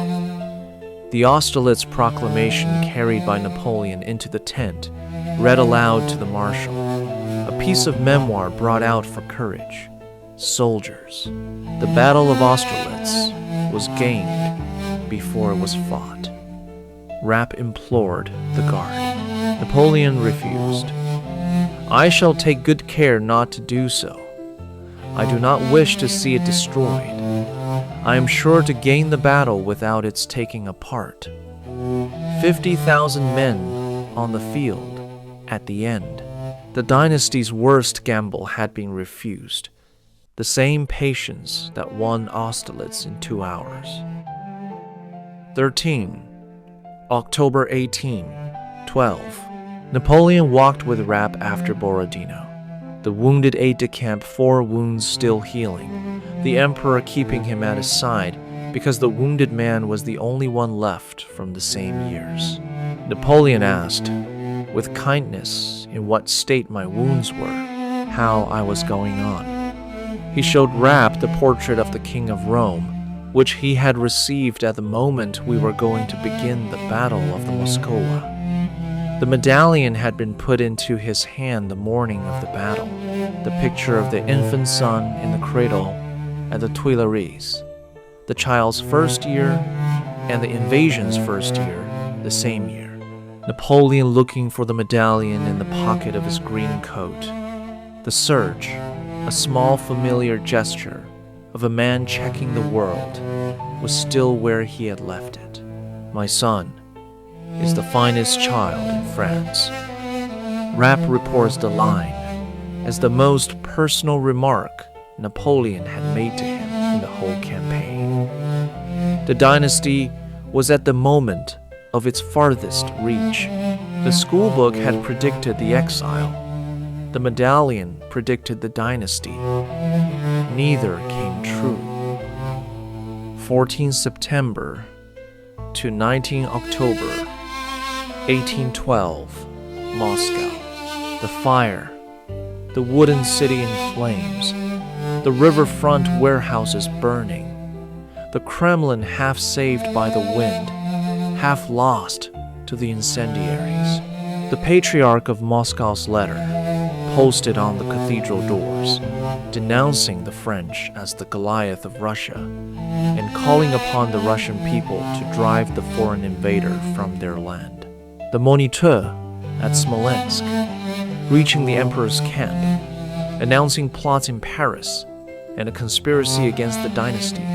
The Austerlitz proclamation carried by Napoleon into the tent, read aloud to the marshal, a piece of memoir brought out for courage. Soldiers, the Battle of Austerlitz was gained before it was fought. Rapp implored the guard. Napoleon refused. I shall take good care not to do so. I do not wish to see it destroyed. I am sure to gain the battle without its taking a part. 50,000 men on the field at the end. The dynasty's worst gamble had been refused. The same patience that won Austerlitz in 2 hours. 13. October 1812. Napoleon walked with Rapp after Borodino. The wounded aide-de-camp 4 wounds still healing, the emperor keeping him at his side because the wounded man was the only one left from the same years. Napoleon asked, with kindness, in what state my wounds were, how I was going on. He showed Rapp the portrait of the King of Rome, which he had received at the moment we were going to begin the Battle of the Moskowa. The medallion had been put into his hand the morning of the battle, the picture of the infant son in the cradle at the Tuileries, the child's first year and the invasion's first year the same year. Napoleon looking for the medallion in the pocket of his green coat. The search, a small familiar gesture of a man checking the world, was still where he had left it. My son is the finest child in France. Rapp reports the line as the most personal remark Napoleon had made to him in the whole campaign. The dynasty was at the moment of its farthest reach. The schoolbook had predicted the exile. The medallion predicted the dynasty. Neither came true. 14 September to 19 October 1812, Moscow. The fire, the wooden city in flames, the riverfront warehouses burning, the Kremlin half saved by the wind, half lost to the incendiaries. The Patriarch of Moscow's letter, posted on the cathedral doors, denouncing the French as the Goliath of Russia and calling upon the Russian people to drive the foreign invader from their land. The Moniteur at Smolensk, reaching the emperor's camp, announcing plots in Paris and a conspiracy against the dynasty.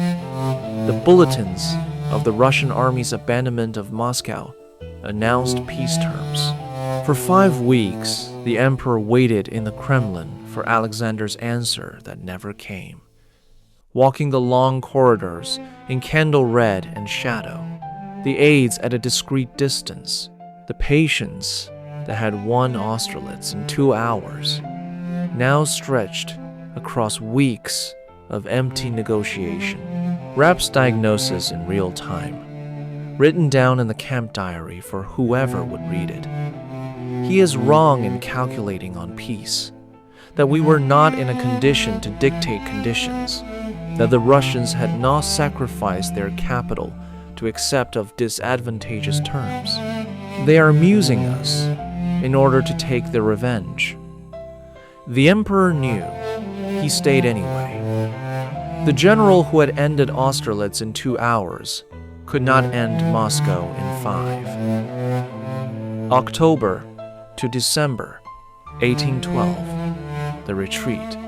The bulletins of the Russian army's abandonment of Moscow announced peace terms. For 5 weeks, the emperor waited in the Kremlin for Alexander's answer that never came. Walking the long corridors in candle red and shadow, the aides at a discreet distance, the patience that had won Austerlitz in 2 hours, now stretched across weeks of empty negotiation. Rapp's diagnosis in real time, written down in the camp diary for whoever would read it. He is wrong in calculating on peace, that we were not in a condition to dictate conditions, that the Russians had not sacrificed their capital to accept of disadvantageous terms. They are amusing us in order to take their revenge. The emperor knew. He stayed anyway. The general who had ended Austerlitz in 2 hours could not end Moscow in 5. October to December 1812. The retreat.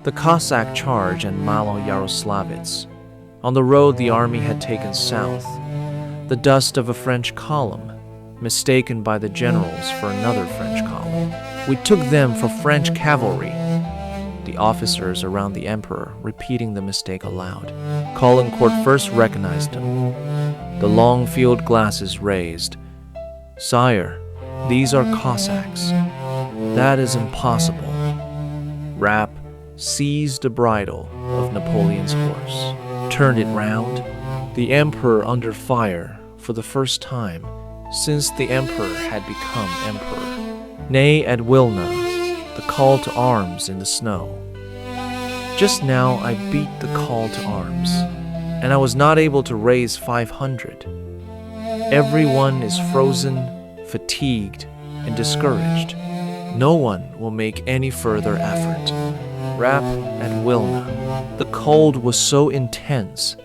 The Cossack charge at Malo-Yaroslavets. On the road the army had taken south. The dust of a French column, mistaken by the generals for another French column. We took them for French cavalry. The officers around the emperor repeating the mistake aloud. Caulaincourt first recognized him. The long field glasses raised. "Sire, these are Cossacks." "That is impossible." Rapp seized the bridle of Napoleon's horse, turned it round. The emperor under fire for the first time since the emperor had become emperor. Nay, at Wilna, the call to arms in the snow. Just now I beat the call to arms, and I was not able to raise 500. Everyone is frozen, fatigued, and discouraged. No one will make any further effort. Rapp at Wilna. The cold was so intense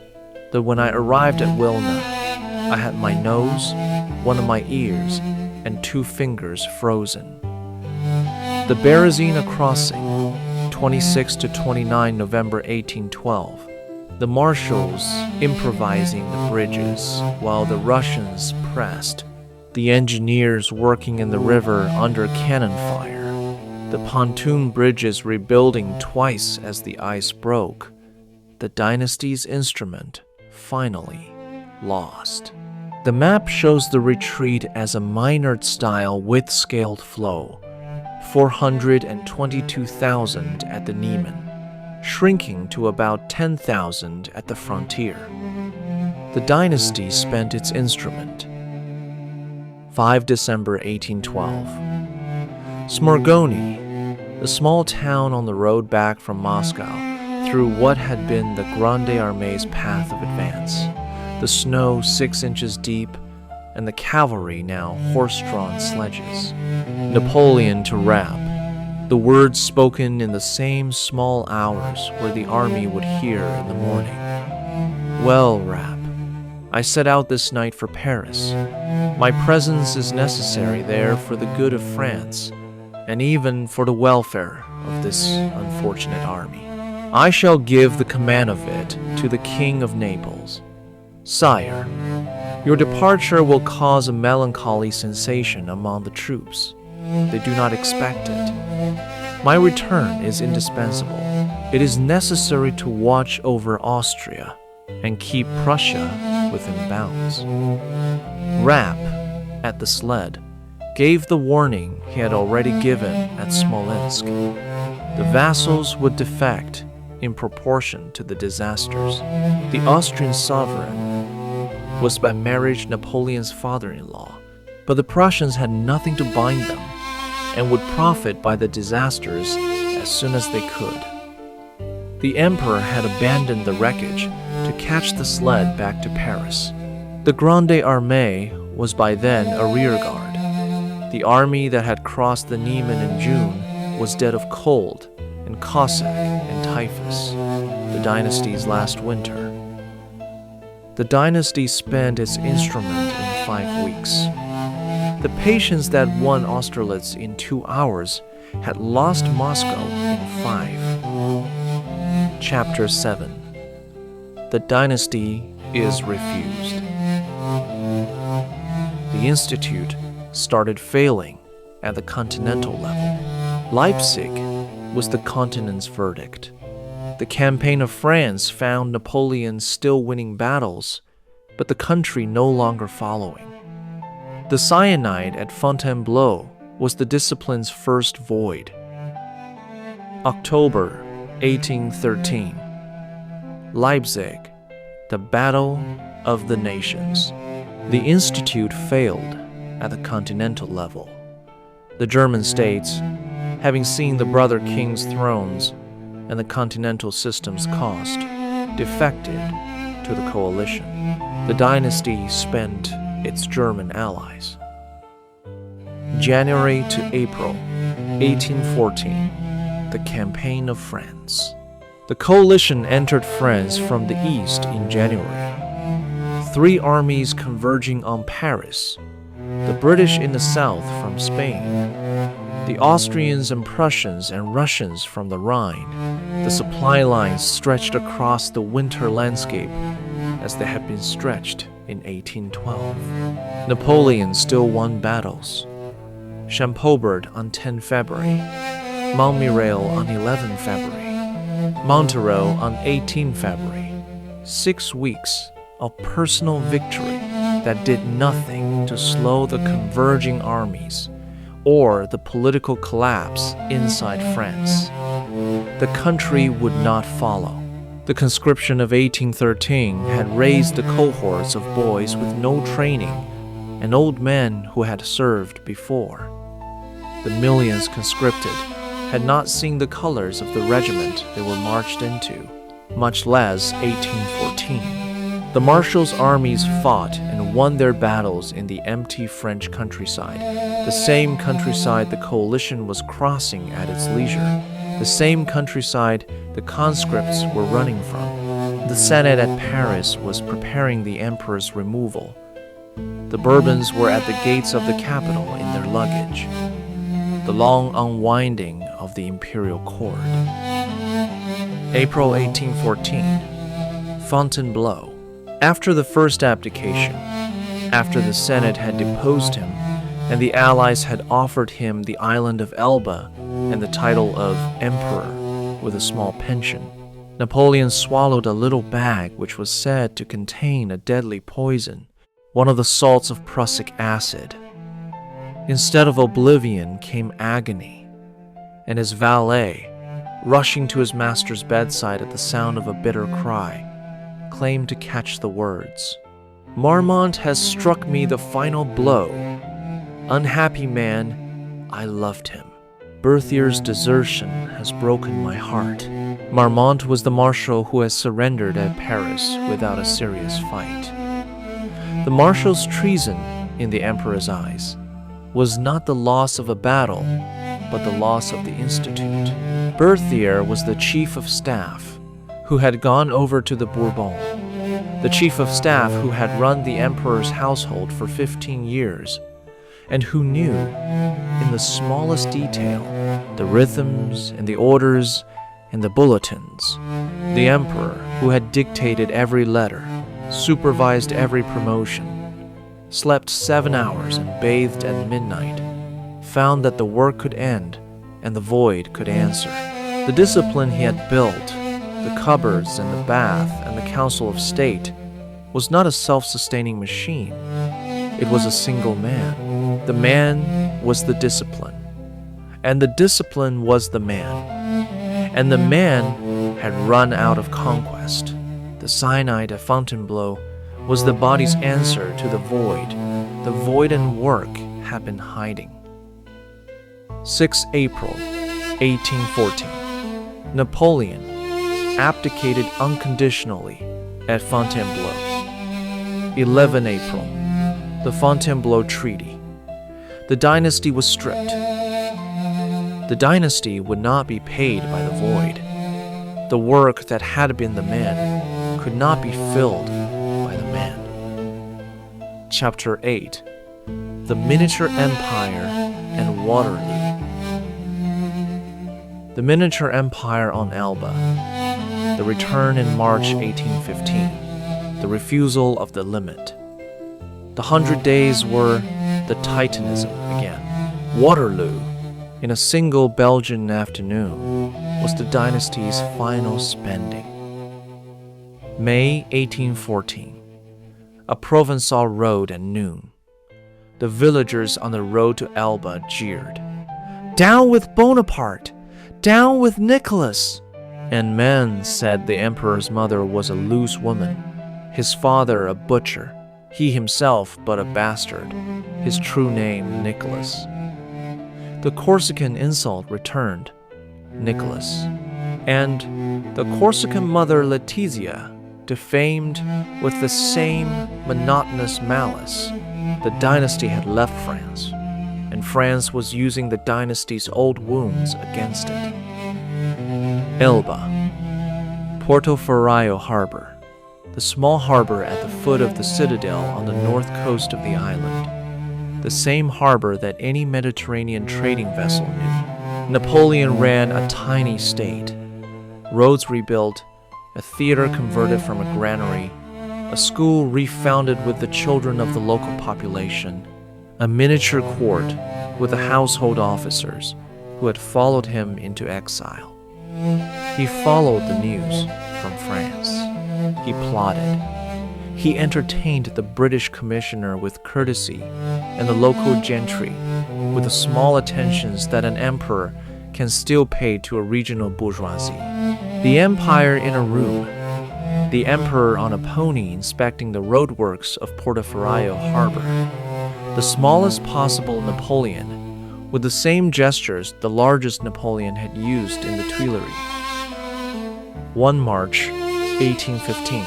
that when I arrived at Wilna, I had my nose, one of my ears, and 2 fingers frozen. The Berezina crossing, 26 to 29 November 1812. The marshals improvising the bridges while the Russians pressed. The engineers working in the river under cannon fire. The pontoon bridges rebuilding twice as the ice broke. The dynasty's instrument finally lost. The map shows the retreat as a Maynard style with scaled flow. 422,000 at the Niemen, shrinking to about 10,000 at the frontier. The dynasty spent its instrument. 5 December 1812. Smorgony, the small town on the road back from Moscow through what had been the Grande Armée's path of advance. The snow 6 inches deep, and the cavalry now horse-drawn sledges. Napoleon to Rapp, the words spoken in the same small hours where the army would hear in the morning. "Well, Rapp, I set out this night for Paris. My presence is necessary there for the good of France, and even for the welfare of this unfortunate army. I shall give the command of it to the King of Naples. Sire, your departure will cause a melancholy sensation among the troops. They do not expect it. My return is indispensable. It is necessary to watch over Austria and keep Prussia within bounds." Rapp, at the sled, gave the warning he had already given at Smolensk. The vassals would defect in proportion to the disasters. The Austrian sovereign was by marriage Napoleon's father-in-law, but the Prussians had nothing to bind them and would profit by the disasters as soon as they could. The emperor had abandoned the wreckage to catch the sled back to Paris. The Grande Armée was by then a rearguard. The army that had crossed the Niemen in June was dead of cold and Cossack and typhus, the dynasty's last winter. The dynasty spent its instrument in 5 weeks. The patience that won Austerlitz in 2 hours had lost Moscow in 5. Chapter 7. The dynasty is refused. The institute started failing at the continental level. Leipzig was the continent's verdict. The campaign of France found Napoleon still winning battles, but the country no longer following. The cyanide at Fontainebleau was the discipline's first void. October 1813. Leipzig, the Battle of the Nations. The institute failed at the continental level. The German states, having seen the brother kings' thrones and the continental system's cost, defected to the coalition. The dynasty spent its German allies. January to April 1814, the Campaign of France. The coalition entered France from the east in January. 3 armies converging on Paris, the British in the south from Spain, the Austrians and Prussians and Russians from the Rhine. The supply lines stretched across the winter landscape as they had been stretched in 1812. Napoleon still won battles. Champaubert on 10 February, Montmirail on 11 February, Montereau on 18 February. 6 weeks of personal victory that did nothing to slow the converging armies or the political collapse inside France. The country would not follow. The conscription of 1813 had raised the cohorts of boys with no training and old men who had served before. The millions conscripted had not seen the colors of the regiment they were marched into, much less 1814. The marshal's armies fought and won their battles in the empty French countryside, the same countryside the coalition was crossing at its leisure, the same countryside the conscripts were running from. The Senate at Paris was preparing the emperor's removal. The Bourbons were at the gates of the capital in their luggage. The long unwinding of the imperial cord. April 1814. Fontainebleau. After the first abdication, after the Senate had deposed him, and the Allies had offered him the island of Elba and the title of Emperor with a small pension, Napoleon swallowed a little bag which was said to contain a deadly poison, one of the salts of prussic acid. Instead of oblivion came agony, and his valet, rushing to his master's bedside at the sound of a bitter cry, claimed to catch the words, "Marmont has struck me the final blow. Unhappy man, I loved him. Berthier's desertion has broken my heart." Marmont was the marshal who had surrendered at Paris without a serious fight. The marshal's treason, in the emperor's eyes, was not the loss of a battle, but the loss of the institute. Berthier was the chief of staff, who had gone over to the Bourbon, the chief of staff who had run the emperor's household for 15 years, and who knew, in the smallest detail, the rhythms and the orders and the bulletins. The emperor, who had dictated every letter, supervised every promotion, slept 7 hours and bathed at midnight, found that the work could end and the void could answer. The discipline he had built, the cupboards and the bath and the council of state, was not a self-sustaining machine. It was a single man. The man was the discipline, and the discipline was the man, and the man had run out of conquest. The cyanide at Fontainebleau was the body's answer to the void and work had been hiding. 6 April 1814. Napoleon abdicated unconditionally at Fontainebleau. 11 April, the Fontainebleau Treaty. The dynasty was stripped. The dynasty would not be paid by the void. The work that had been the men could not be filled by the man. Chapter 8. The Miniature Empire and Waterloo. The Miniature Empire on Elba. The return in March 1815. The refusal of the limit. The 100 days were the Titanism again. Waterloo, in a single Belgian afternoon, was the dynasty's final spending. May 1814. A Provençal road at noon. The villagers on the road to Elba jeered. "Down with Bonaparte! Down with Nicholas!" And men said the emperor's mother was a loose woman, his father a butcher, he himself but a bastard, his true name Nicholas. The Corsican insult returned, Nicholas, and the Corsican mother Letizia defamed with the same monotonous malice. The dynasty had left France, and France was using the dynasty's old wounds against it. Elba, Porto Harbor, the small harbor at the foot of the citadel on the north coast of the island, the same harbor that any Mediterranean trading vessel knew. Napoleon ran a tiny state, roads rebuilt, a theater converted from a granary, a school refounded with the children of the local population, a miniature court with the household officers who had followed him into exile. He followed the news from France. He plotted. He entertained the British commissioner with courtesy and the local gentry with the small attentions that an emperor can still pay to a regional bourgeoisie. The empire in a room. The emperor on a pony inspecting the roadworks of Porto Harbor. The smallest possible Napoleon, with the same gestures the largest Napoleon had used in the Tuileries. 1 March 1815.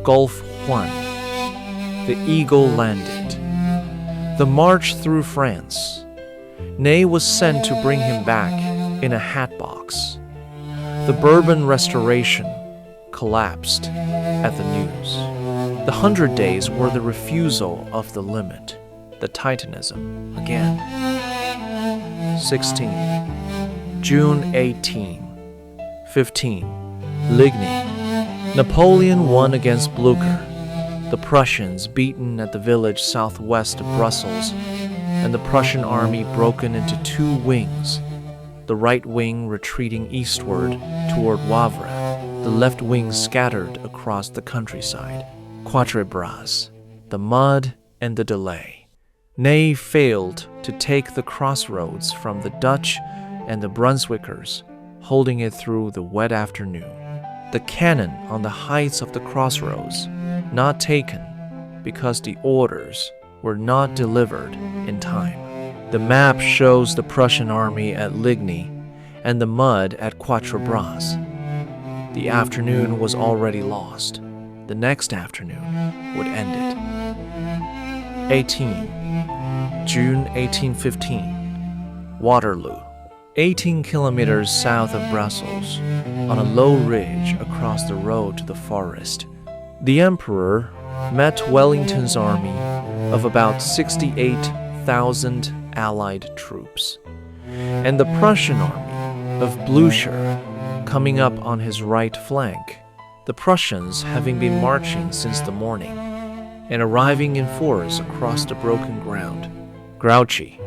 Gulf Juan. The Eagle landed. The march through France. Ney was sent to bring him back in a hatbox. The Bourbon Restoration collapsed at the news. The 100 days were the refusal of the limit, the Titanism again. 16. June 18. 15. Ligny. Napoleon won against Blücher, the Prussians beaten at the village southwest of Brussels, and the Prussian army broken into two wings, the right wing retreating eastward toward Wavre, the left wing scattered across the countryside. Quatre Bras, the mud and the delay. Ney failed to take the crossroads from the Dutch and the Brunswickers, holding it through the wet afternoon. The cannon on the heights of the crossroads, not taken because the orders were not delivered in time. The map shows the Prussian army at Ligny and the mud at Quatre Bras. The afternoon was already lost. The next afternoon would end it. 18. June 1815. Waterloo. 18 kilometers south of Brussels, on a low ridge across the road to the forest. The Emperor met Wellington's army of about 68,000 Allied troops, and the Prussian army of Blücher coming up on his right flank, the Prussians having been marching since the morning, and arriving in force across the broken ground. Grouchy,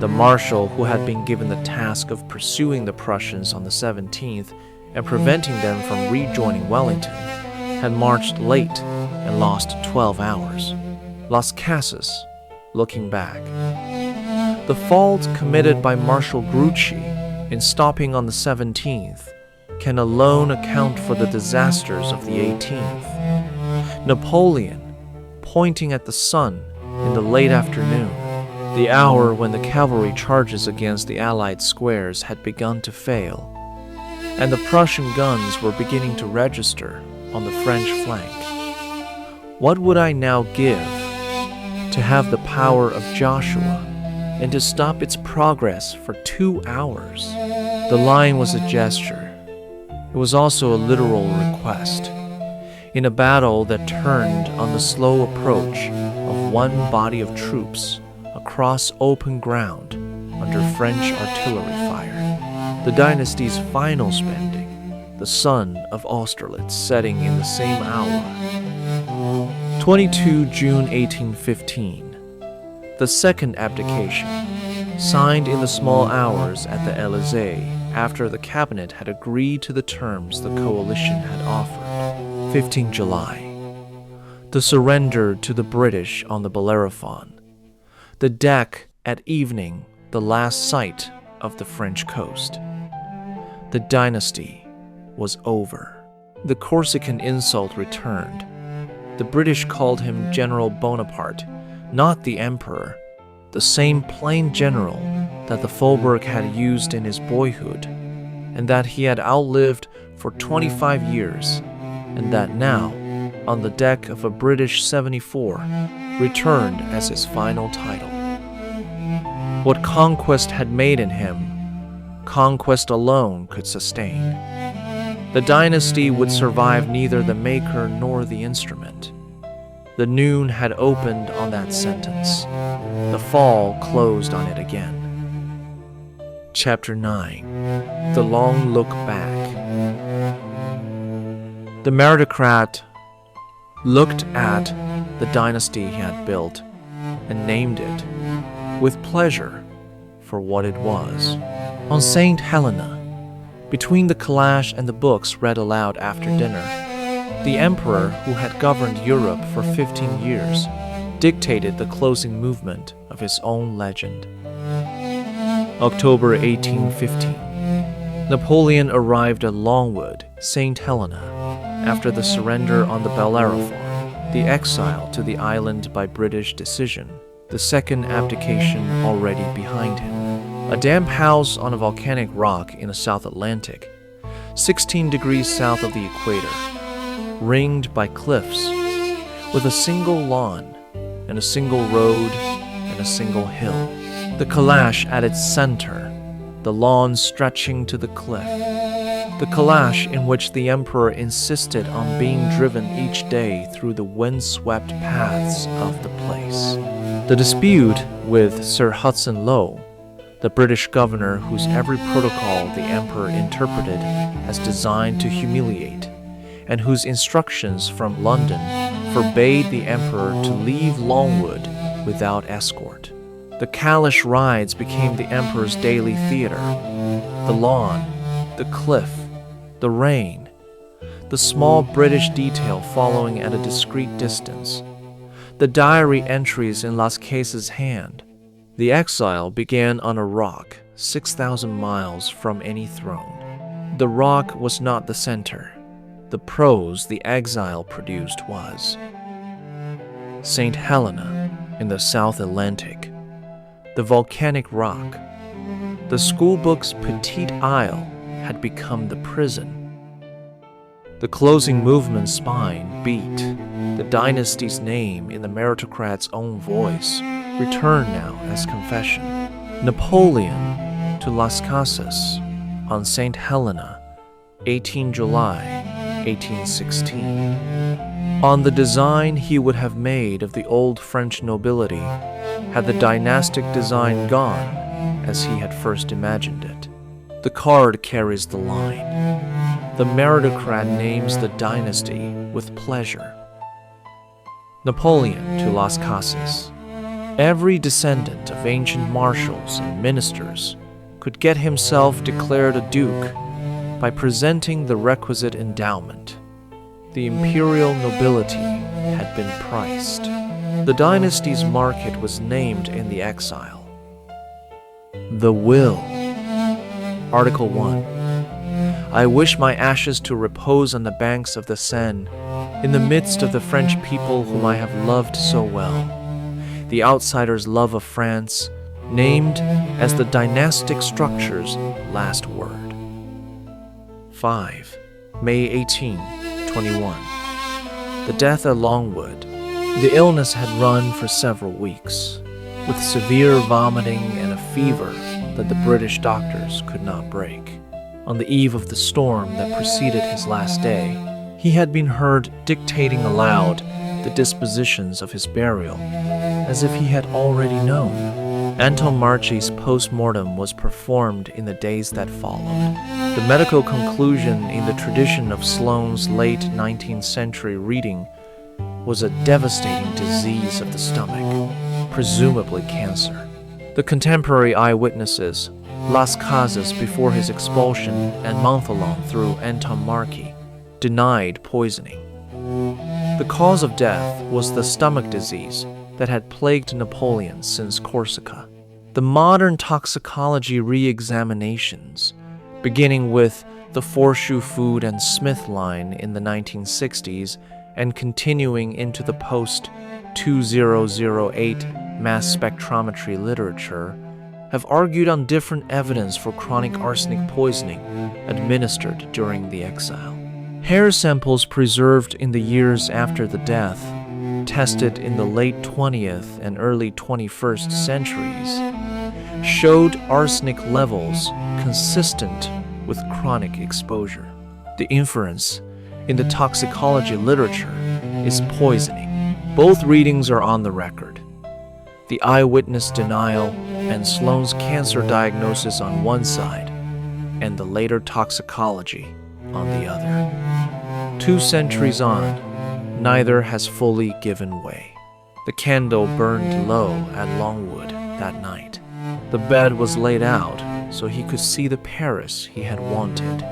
the marshal who had been given the task of pursuing the Prussians on the 17th and preventing them from rejoining Wellington, had marched late and lost 12 hours. Las Casas, looking back. The fault committed by Marshal Grouchy in stopping on the 17th can alone account for the disasters of the 18th. Napoleon, pointing at the sun in the late afternoon, the hour when the cavalry charges against the Allied squares had begun to fail, and the Prussian guns were beginning to register on the French flank. What would I now give to have the power of Joshua and to stop its progress for 2 hours? The line was a gesture. It It was also a literal request. In a battle that turned on the slow approach of one body of troops across open ground under French artillery fire, the dynasty's final spending, the sun of Austerlitz setting in the same hour. 22 June 1815. The second abdication, signed in the small hours at the Élysée after the cabinet had agreed to the terms the coalition had offered. 15 July. The surrender to the British on the Bellerophon. The deck at evening, the last sight of the French coast. The dynasty was over. The Corsican insult returned. The British called him General Bonaparte, not the Emperor, the same plain general that the Faubourg had used in his boyhood, and that he had outlived for 25 years, and that now, on the deck of a British 74, returned as his final title. What conquest had made in him, conquest alone could sustain. The dynasty would survive neither the maker nor the instrument. The noon had opened on that sentence. The fall closed on it again. Chapter 9. The Long Look Back. The meritocrat looked at the dynasty he had built and named it, with pleasure, for what it was. On St. Helena, between the calash and the books read aloud after dinner, the emperor who had governed Europe for 15 years dictated the closing movement of his own legend. October 1815. Napoleon arrived at Longwood, St. Helena, after the surrender on the Bellerophon, the exile to the island by British decision, the second abdication already behind him. A damp house on a volcanic rock in the South Atlantic, 16 degrees south of the equator, ringed by cliffs, with a single lawn and a single road and a single hill. The calash at its center, the lawn stretching to the cliff. The calash in which the emperor insisted on being driven each day through the windswept paths of the place. The dispute with Sir Hudson Lowe, the British governor whose every protocol the emperor interpreted as designed to humiliate, and whose instructions from London forbade the emperor to leave Longwood without escort. The Kalish rides became the emperor's daily theater. The lawn, the cliff, the rain, the small British detail following at a discreet distance, the diary entries in Las Cases' hand. The exile began on a rock 6,000 miles from any throne. The rock was not the center. The prose the exile produced was. St. Helena in the South Atlantic, the volcanic rock, the schoolbook's petite isle had become the prison. The closing movement's spine beat, the dynasty's name in the meritocrat's own voice returned now as confession. Napoleon to Las Casas on St. Helena, 18 July 1816. On the design he would have made of the old French nobility had the dynastic design gone as he had first imagined it. The card carries the line. The meritocrat names the dynasty with pleasure. Napoleon to Las Casas. Every descendant of ancient marshals and ministers could get himself declared a duke by presenting the requisite endowment. The imperial nobility had been priced. The dynasty's market was named in the exile. The will. Article 1. I wish my ashes to repose on the banks of the Seine, in the midst of the French people whom I have loved so well. The outsider's love of France, named as the dynastic structure's last word. 5. May 18, 21. The death at Longwood. The illness had run for several weeks, with severe vomiting and a fever that the British doctors could not break. On the eve of the storm that preceded his last day, he had been heard dictating aloud the dispositions of his burial, as if he had already known. Antomarchi's post-mortem was performed in the days that followed. The medical conclusion in the tradition of Sloane's late 19th century reading was a devastating disease of the stomach, presumably cancer. The contemporary eyewitnesses, Las Casas before his expulsion and Montholon through Antomarchi, denied poisoning. The cause of death was the stomach disease that had plagued Napoleon since Corsica. The modern toxicology re-examinations, beginning with the Forshu Food and Smith line in the 1960s and continuing into the post-2008 mass spectrometry literature, have argued on different evidence for chronic arsenic poisoning administered during the exile. Hair samples preserved in the years after the death, tested in the late 20th and early 21st centuries, showed arsenic levels consistent with chronic exposure. The inference in the toxicology literature is poisoning. Both readings are on the record. The eyewitness denial and Sloane's cancer diagnosis on one side, and the later toxicology on the other. 2 centuries on, neither has fully given way. The candle burned low at Longwood that night. The bed was laid out so he could see the Paris he had wanted.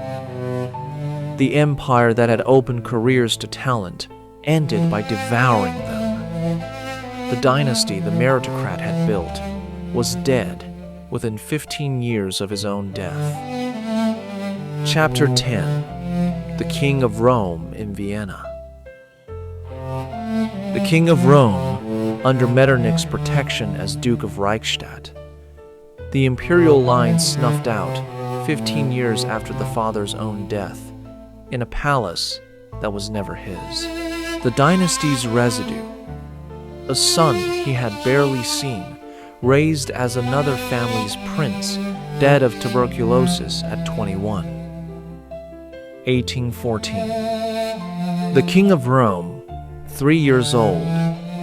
The empire that had opened careers to talent ended by devouring them. The dynasty the meritocrat had built was dead within 15 years of his own death. Chapter 10: The King of Rome in Vienna. The King of Rome, under Metternich's protection as Duke of Reichstadt, the imperial line snuffed out 15 years after the father's own death, in a palace that was never his. The dynasty's residue, a son he had barely seen, raised as another family's prince, dead of tuberculosis at 21. 1814. The King of Rome, 3 years old,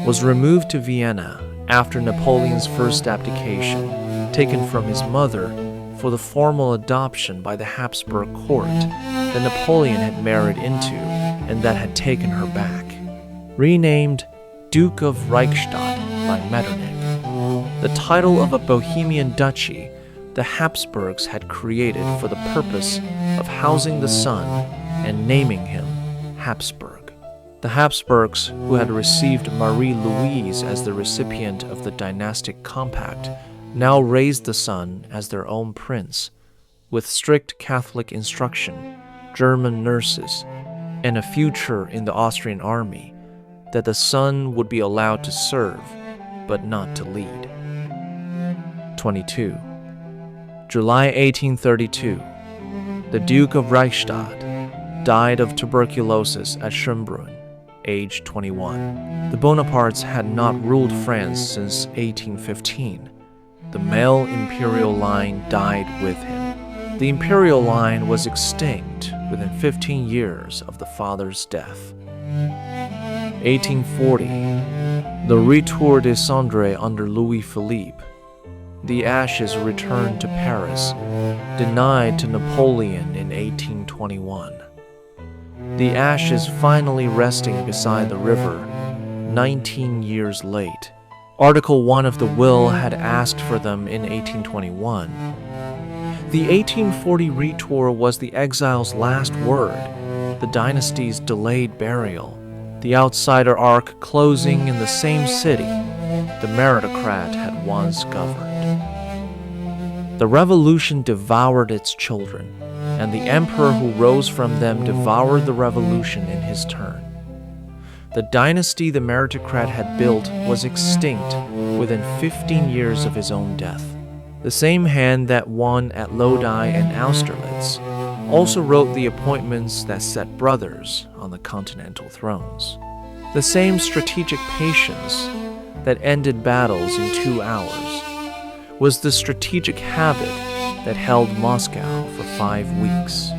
was removed to Vienna after Napoleon's first abdication, taken from his mother for the formal adoption by the Habsburg court that Napoleon had married into and that had taken her back. Renamed Duke of Reichstadt by Metternich, the title of a Bohemian duchy the Habsburgs had created for the purpose of housing the son and naming him Habsburg. The Habsburgs, who had received Marie-Louise as the recipient of the dynastic compact, now raised the son as their own prince, with strict Catholic instruction, German nurses, and a future in the Austrian army, that the son would be allowed to serve, but not to lead. 22. July 1832. The Duke of Reichstadt died of tuberculosis at Schönbrunn, aged 21. The Bonapartes had not ruled France since 1815. The male imperial line died with him. The imperial line was extinct within 15 years of the father's death. 1840. The Retour des Cendres under Louis Philippe. The ashes returned to Paris, denied to Napoleon in 1821. The ashes finally resting beside the river, 19 years late. Article 1 of the will had asked for them in 1821. The 1840 retour was the exile's last word, the dynasty's delayed burial, the outsider arc closing in the same city the meritocrat had once governed. The revolution devoured its children, and the emperor who rose from them devoured the revolution in his turn. The dynasty the meritocrat had built was extinct within 15 years of his own death. The same hand that won at Lodi and Austerlitz also wrote the appointments that set brothers on the continental thrones. The same strategic patience that ended battles in 2 hours was the strategic habit that held Moscow for 5 weeks.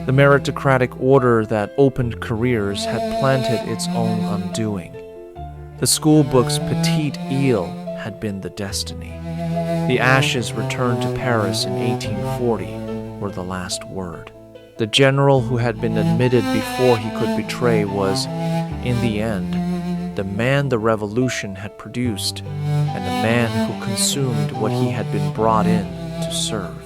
The meritocratic order that opened careers had planted its own undoing. The schoolbook's petite île had been the destiny. The ashes returned to Paris in 1840 were the last word. The general who had been admitted before he could betray was, in the end, the man the revolution had produced and the man who consumed what he had been brought in to serve.